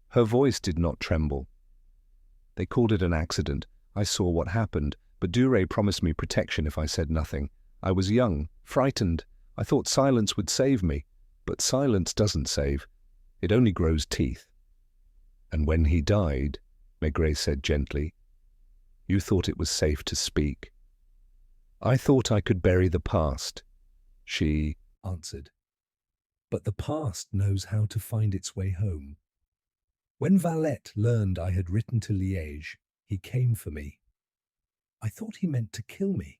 Her voice did not tremble. They called it an accident. I saw what happened, but Duret promised me protection if I said nothing. I was young, frightened. I thought silence would save me, but silence doesn't save. It only grows teeth. And when he died, Maigret said gently, you thought it was safe to speak. I thought I could bury the past, she answered. But the past knows how to find its way home. When Valette learned I had written to Liège, he came for me. I thought he meant to kill me,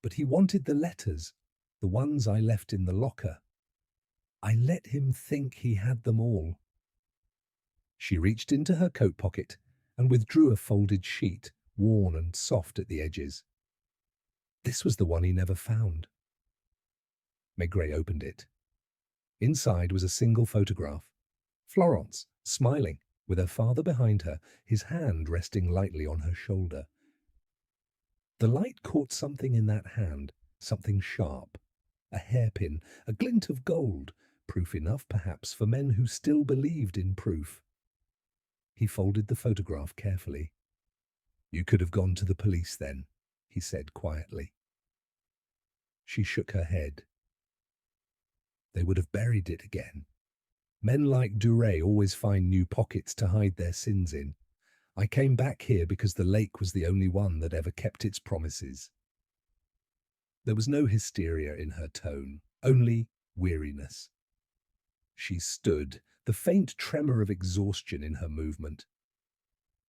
but he wanted the letters, the ones I left in the locker. I let him think he had them all. She reached into her coat pocket and withdrew a folded sheet, worn and soft at the edges. This was the one he never found. Maigret opened it. Inside was a single photograph. Florence, smiling, with her father behind her, his hand resting lightly on her shoulder. The light caught something in that hand, something sharp, a hairpin, a glint of gold, proof enough perhaps for men who still believed in proof. He folded the photograph carefully. You could have gone to the police then, he said quietly. She shook her head. They would have buried it again. Men like Duret always find new pockets to hide their sins in. I came back here because the lake was the only one that ever kept its promises. There was no hysteria in her tone, only weariness. She stood, the faint tremor of exhaustion in her movement.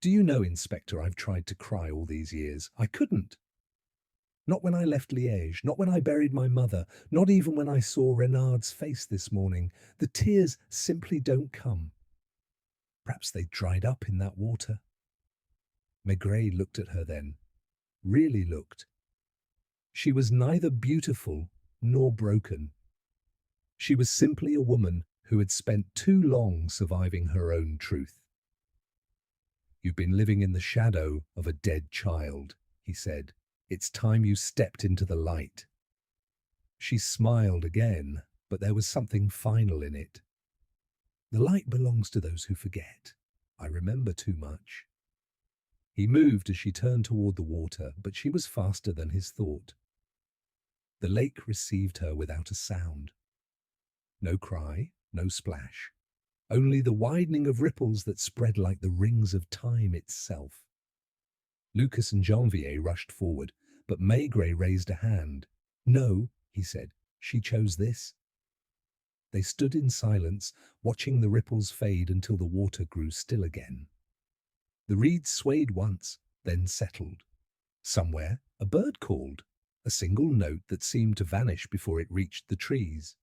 Do you know, Inspector, I've tried to cry all these years. I couldn't. Not when I left Liège, not when I buried my mother, not even when I saw Renard's face this morning. The tears simply don't come. Perhaps they dried up in that water. Maigret looked at her then, really looked. She was neither beautiful nor broken. She was simply a woman who had spent too long surviving her own truth. You've been living in the shadow of a dead child, he said. It's time you stepped into the light. She smiled again, but there was something final in it. The light belongs to those who forget. I remember too much. He moved as she turned toward the water, but she was faster than his thought. The lake received her without a sound. No cry, no splash. Only the widening of ripples that spread like the rings of time itself. Lucas and Janvier rushed forward, but Maigret raised a hand. No, he said, she chose this. They stood in silence, watching the ripples fade until the water grew still again. The reeds swayed once, then settled. Somewhere, a bird called, a single note that seemed to vanish before it reached the trees.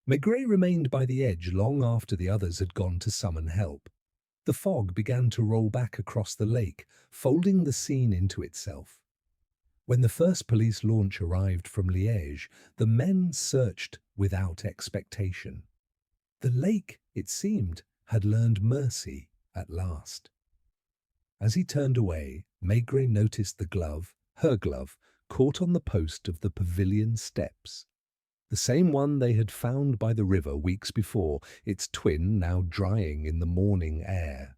Maigret remained by the edge long after the others had gone to summon help. The fog began to roll back across the lake, folding the scene into itself. When the first police launch arrived from Liège, the men searched without expectation. The lake, it seemed, had learned mercy at last. As he turned away, Maigret noticed the glove, her glove, caught on the post of the pavilion steps. The same one they had found by the river weeks before, its twin now drying in the morning air.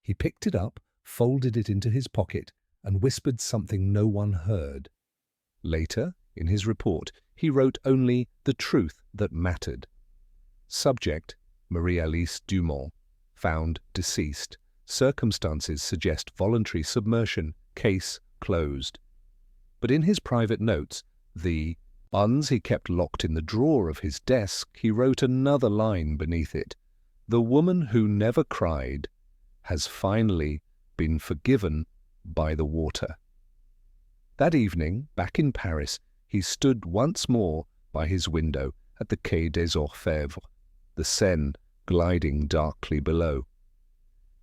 He picked it up, folded it into his pocket, and whispered something no one heard. Later, in his report, he wrote only the truth that mattered. Subject, Marie-Alice Dumont. Found deceased. Circumstances suggest voluntary submersion. Case closed. But in his private notes, the ones he kept locked in the drawer of his desk, he wrote another line beneath it. The woman who never cried has finally been forgiven by the water. That evening, back in Paris, he stood once more by his window at the Quai des Orfèvres, the Seine gliding darkly below.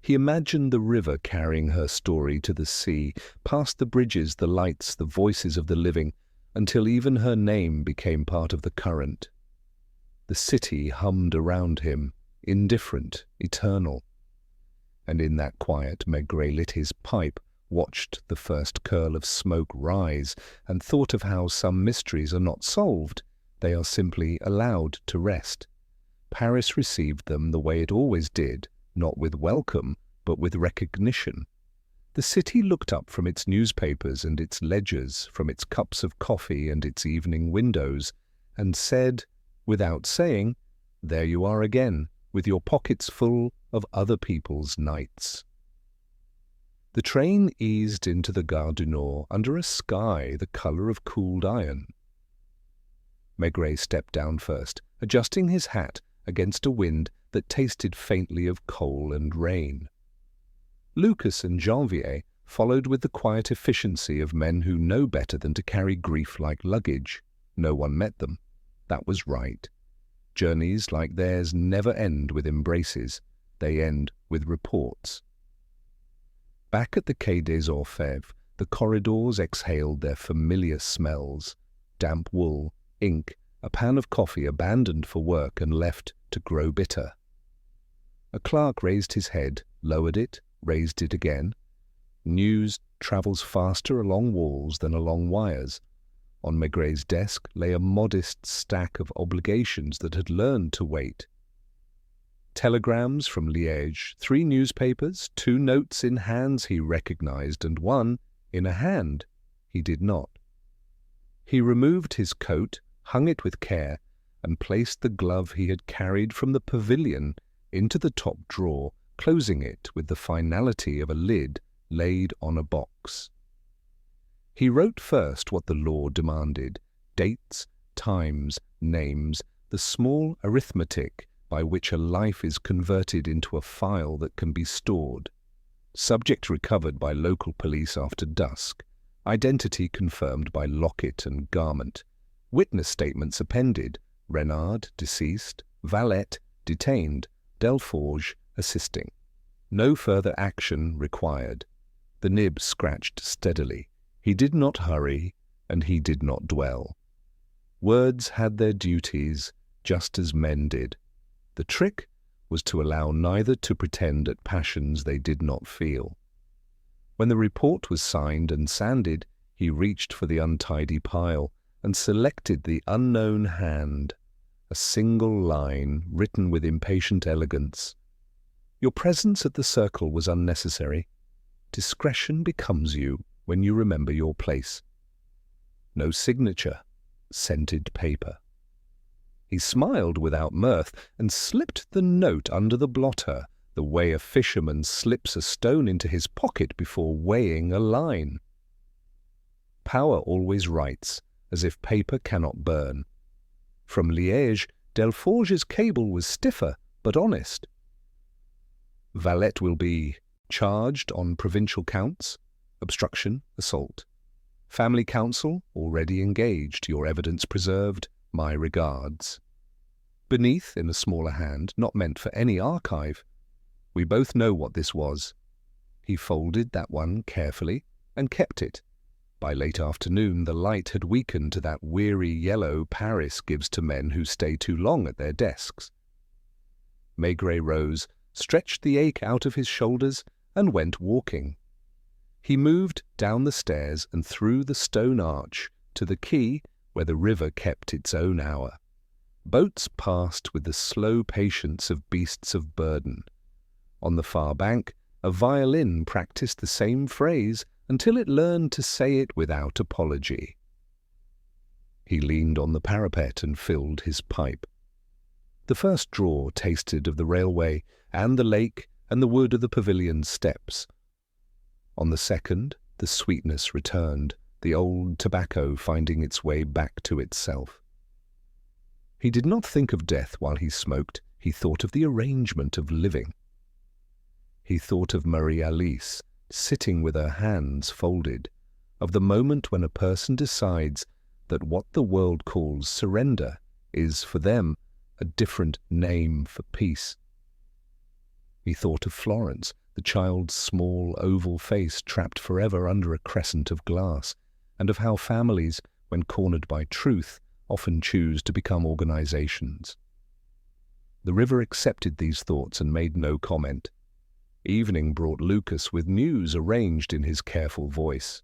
He imagined the river carrying her story to the sea, past the bridges, the lights, the voices of the living, until even her name became part of the current. The city hummed around him, indifferent, eternal. and in that quiet Maigret lit his pipe, watched the first curl of smoke rise, and thought of how some mysteries are not solved, they are simply allowed to rest. Paris received them the way it always did, not with welcome, but with recognition. The city looked up from its newspapers and its ledgers, from its cups of coffee and its evening windows, and said, without saying, "There you are again, with your pockets full of other people's nights." The train eased into the Gare du Nord under a sky the colour of cooled iron. Maigret stepped down first, adjusting his hat against a wind that tasted faintly of coal and rain. Lucas and Janvier followed with the quiet efficiency of men who know better than to carry grief like luggage. No one met them. That was right. Journeys like theirs never end with embraces. They end with reports. Back at the Quai des Orfèvres, the corridors exhaled their familiar smells: damp wool, ink, a pan of coffee abandoned for work and left to grow bitter. A clerk raised his head, lowered it, raised it again. News travels faster along walls than along wires. On Maigret's desk lay a modest stack of obligations that had learned to wait. Telegrams from Liège, 3 newspapers, 2 notes in hands he recognized, and 1 in a hand he did not. He removed his coat, hung it with care, and placed the glove he had carried from the pavilion into the top drawer, closing it with the finality of a lid laid on a box. He wrote first what the law demanded: dates, times, names, the small arithmetic by which a life is converted into a file that can be stored. Subject recovered by local police after dusk. Identity confirmed by locket and garment. Witness statements appended: Renard, deceased; Valette, detained; Delforge, assisting. No further action required. The nib scratched steadily. He did not hurry, and he did not dwell. Words had their duties, just as men did. The trick was to allow neither to pretend at passions they did not feel. When the report was signed and sanded, he reached for the untidy pile and selected the unknown hand. A single line, written with impatient elegance. Your presence at the circle was unnecessary. Discretion becomes you when you remember your place. No signature, scented paper. He smiled without mirth and slipped the note under the blotter, the way a fisherman slips a stone into his pocket before weighing a line. Power always writes, as if paper cannot burn. From Liège, Delforge's cable was stiffer, but honest. Valette will be charged on provincial counts, obstruction, assault. Family council already engaged, your evidence preserved, my regards. Beneath, in a smaller hand, not meant for any archive. We both know what this was. He folded that one carefully and kept it. By late afternoon, the light had weakened to that weary yellow Paris gives to men who stay too long at their desks. Maigret rose, stretched the ache out of his shoulders, and went walking. He moved down the stairs and through the stone arch to the quay where the river kept its own hour. Boats passed with the slow patience of beasts of burden. On the far bank, a violin practiced the same phrase until it learned to say it without apology. He leaned on the parapet and filled his pipe. The first drawer tasted of the railway and the lake and the wood of the pavilion steps. On the second, the sweetness returned, the old tobacco finding its way back to itself. He did not think of death while he smoked. He thought of the arrangement of living. He thought of Marie-Alice, sitting with her hands folded, of the moment when a person decides that what the world calls surrender is, for them, a different name for peace. He thought of Florence, the child's small oval face trapped forever under a crescent of glass, and of how families, when cornered by truth, often choose to become organizations. The river accepted these thoughts and made no comment. Evening brought Lucas with news arranged in his careful voice.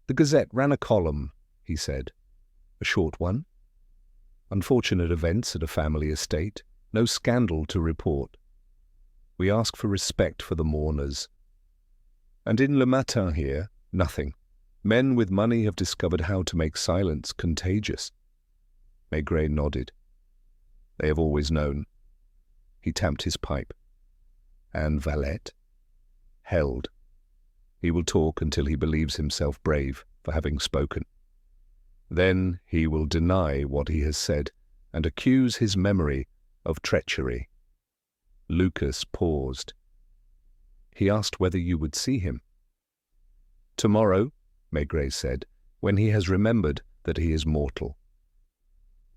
"The Gazette ran a column," he said. "A short one. Unfortunate events at a family estate. No scandal to report. We ask for respect for the mourners. And in Le Matin here, nothing. Men with money have discovered how to make silence contagious." Maigret nodded. "They have always known." He tamped his pipe. "And Valette?" "Held. He will talk until he believes himself brave for having spoken. Then he will deny what he has said and accuse his memory of treachery." Lucas paused. "He asked whether you would see him." "Tomorrow," Maigret said, "when he has remembered that he is mortal."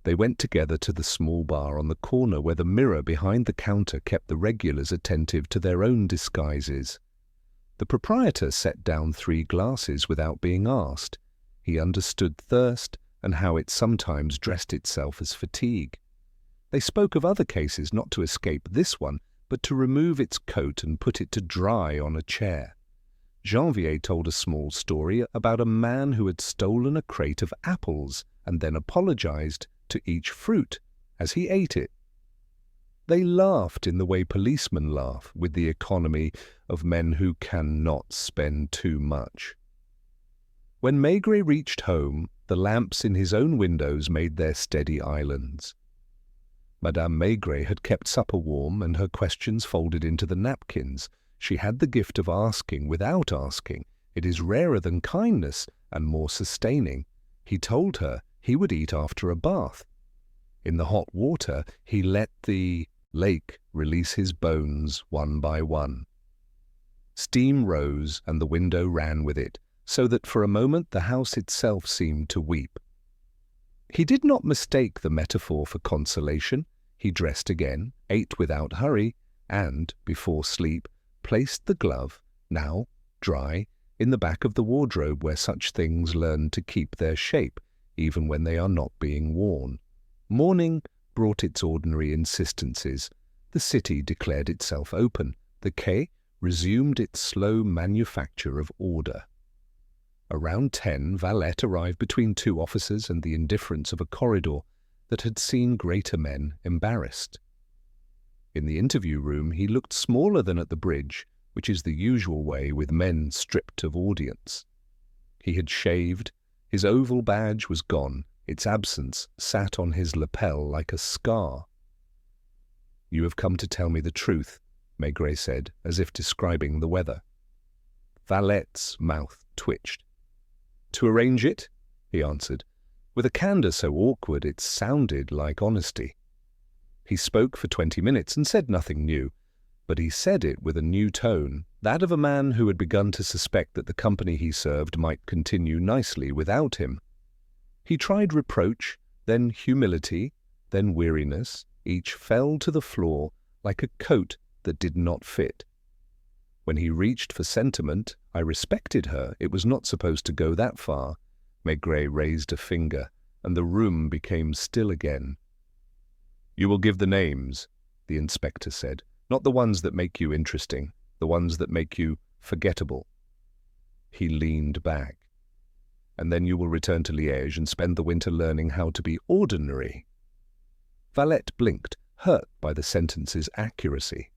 They went together to the small bar on the corner where the mirror behind the counter kept the regulars attentive to their own disguises. The proprietor set down 3 glasses without being asked. He understood thirst and how it sometimes dressed itself as fatigue. They spoke of other cases, not to escape this one, but to remove its coat and put it to dry on a chair. Janvier told a small story about a man who had stolen a crate of apples and then apologized to each fruit as he ate it. They laughed in the way policemen laugh, with the economy of men who cannot spend too much. When Maigret reached home, the lamps in his own windows made their steady islands. Madame Maigret had kept supper warm and her questions folded into the napkins. She had the gift of asking without asking. It is rarer than kindness and more sustaining. He told her he would eat after a bath. In the hot water, he let the lake release his bones one by one. Steam rose and the window ran with it, so that for a moment the house itself seemed to weep. He did not mistake the metaphor for consolation. He dressed again, ate without hurry, and, before sleep, placed the glove, now dry, in the back of the wardrobe where such things learn to keep their shape, even when they are not being worn. Morning brought its ordinary insistencies. The city declared itself open. The quay resumed its slow manufacture of order. Around 10, Valette arrived between 2 officers and the indifference of a corridor that had seen greater men embarrassed. In the interview room he looked smaller than at the bridge, which is the usual way with men stripped of audience. He had shaved. His oval badge was gone. Its absence sat on his lapel like a scar. "You have come to tell me the truth," Maigret said, as if describing the weather. Valette's mouth twitched. "To arrange it," he answered, with a candour so awkward it sounded like honesty. He spoke for 20 minutes and said nothing new, but he said it with a new tone, that of a man who had begun to suspect that the company he served might continue nicely without him. He tried reproach, then humility, then weariness. Each fell to the floor like a coat that did not fit. When he reached for sentiment, "I respected her, it was not supposed to go that far," Maigret raised a finger, and the room became still again. "You will give the names," the inspector said, "not the ones that make you interesting, the ones that make you forgettable." He leaned back. "And then you will return to Liège and spend the winter learning how to be ordinary." Valette blinked, hurt by the sentence's accuracy.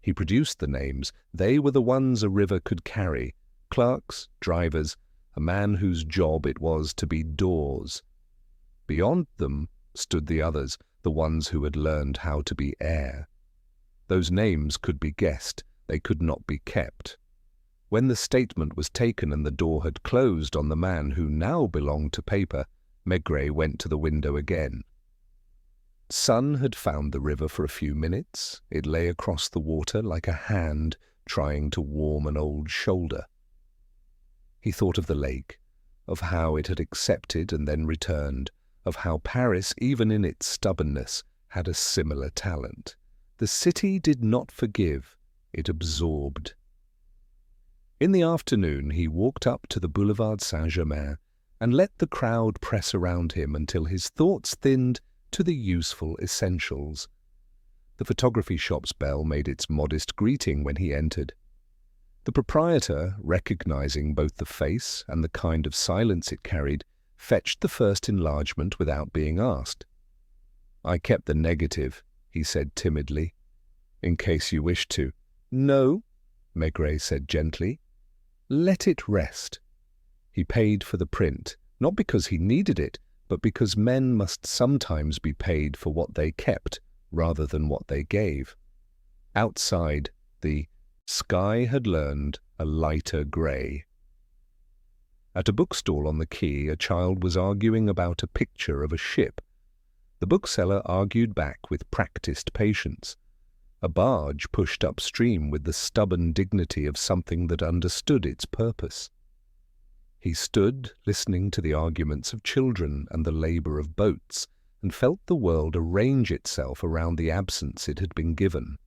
He produced the names. They were the ones a river could carry: clerks, drivers, a man whose job it was to be doors. Beyond them stood the others, the ones who had learned how to be air. Those names could be guessed, they could not be kept. When the statement was taken and the door had closed on the man who now belonged to paper, Maigret went to the window again. Sun had found the river for a few minutes. It lay across the water like a hand trying to warm an old shoulder. He thought of the lake, of how it had accepted and then returned, of how Paris, even in its stubbornness, had a similar talent. The city did not forgive, it absorbed. In the afternoon he walked up to the Boulevard Saint-Germain and let the crowd press around him until his thoughts thinned to the useful essentials. The photography shop's bell made its modest greeting when he entered. The proprietor, recognizing both the face and the kind of silence it carried, fetched the first enlargement without being asked. "I kept the negative," he said timidly. "In case you wish to." "No," Maigret said gently. "Let it rest." He paid for the print, not because he needed it, but because men must sometimes be paid for what they kept rather than what they gave. Outside, the sky had learned a lighter grey. At a bookstall on the quay, a child was arguing about a picture of a ship. The bookseller argued back with practiced patience. A barge pushed upstream with the stubborn dignity of something that understood its purpose. He stood, listening to the arguments of children and the labour of boats, and felt the world arrange itself around the absence it had been given.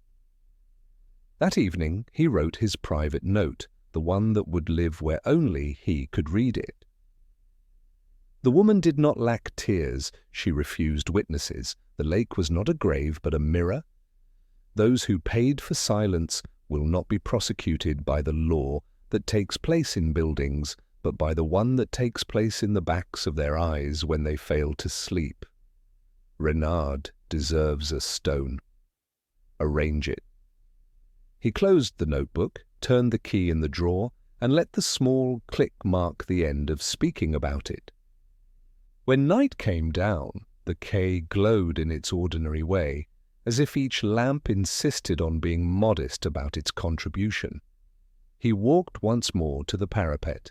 That evening he wrote his private note, the one that would live where only he could read it. The woman did not lack tears. She refused witnesses. The lake was not a grave but a mirror. Those who paid for silence will not be prosecuted by the law that takes place in buildings, but by the one that takes place in the backs of their eyes when they fail to sleep. Renard deserves a stone. Arrange it. He closed the notebook, turned the key in the drawer, and let the small click mark the end of speaking about it. When night came down, the quay glowed in its ordinary way, as if each lamp insisted on being modest about its contribution. He walked once more to the parapet.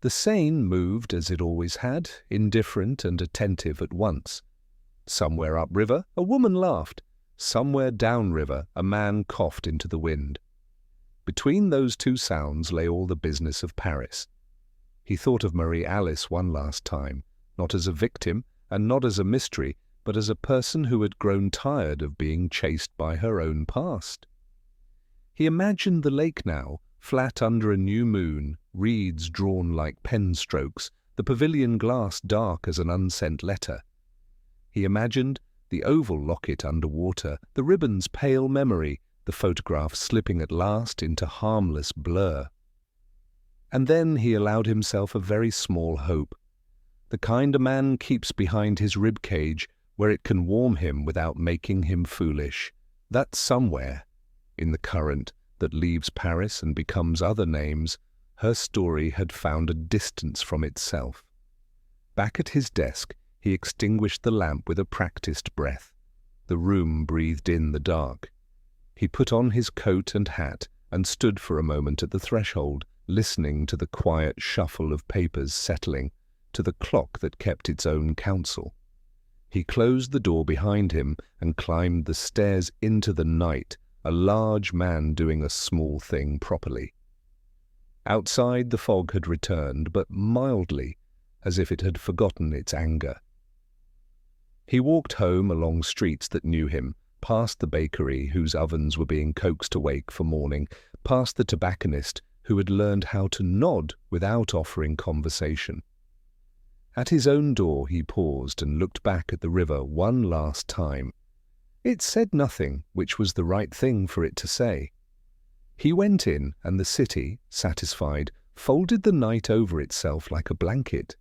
The Seine moved as it always had, indifferent and attentive at once. Somewhere upriver, a woman laughed. Somewhere downriver, a man coughed into the wind. Between those two sounds lay all the business of Paris. He thought of Marie Alice one last time, not as a victim and not as a mystery, but as a person who had grown tired of being chased by her own past. He imagined the lake now, flat under a new moon, reeds drawn like pen strokes, the pavilion glass dark as an unsent letter. He imagined the oval locket under water, the ribbon's pale memory, the photograph slipping at last into harmless blur. And then he allowed himself a very small hope, the kind a man keeps behind his rib cage, where it can warm him without making him foolish, that somewhere, in the current that leaves Paris and becomes other names, her story had found a distance from itself. Back at his desk, he extinguished the lamp with a practiced breath. The room breathed in the dark. He put on his coat and hat and stood for a moment at the threshold, listening to the quiet shuffle of papers settling, to the clock that kept its own counsel. He closed the door behind him and climbed the stairs into the night, a large man doing a small thing properly. Outside the fog had returned, but mildly, as if it had forgotten its anger. He walked home along streets that knew him, past the bakery whose ovens were being coaxed awake for morning, past the tobacconist who had learned how to nod without offering conversation. At his own door he paused and looked back at the river one last time. It said nothing, which was the right thing for it to say. He went in, and the city, satisfied, folded the night over itself like a blanket.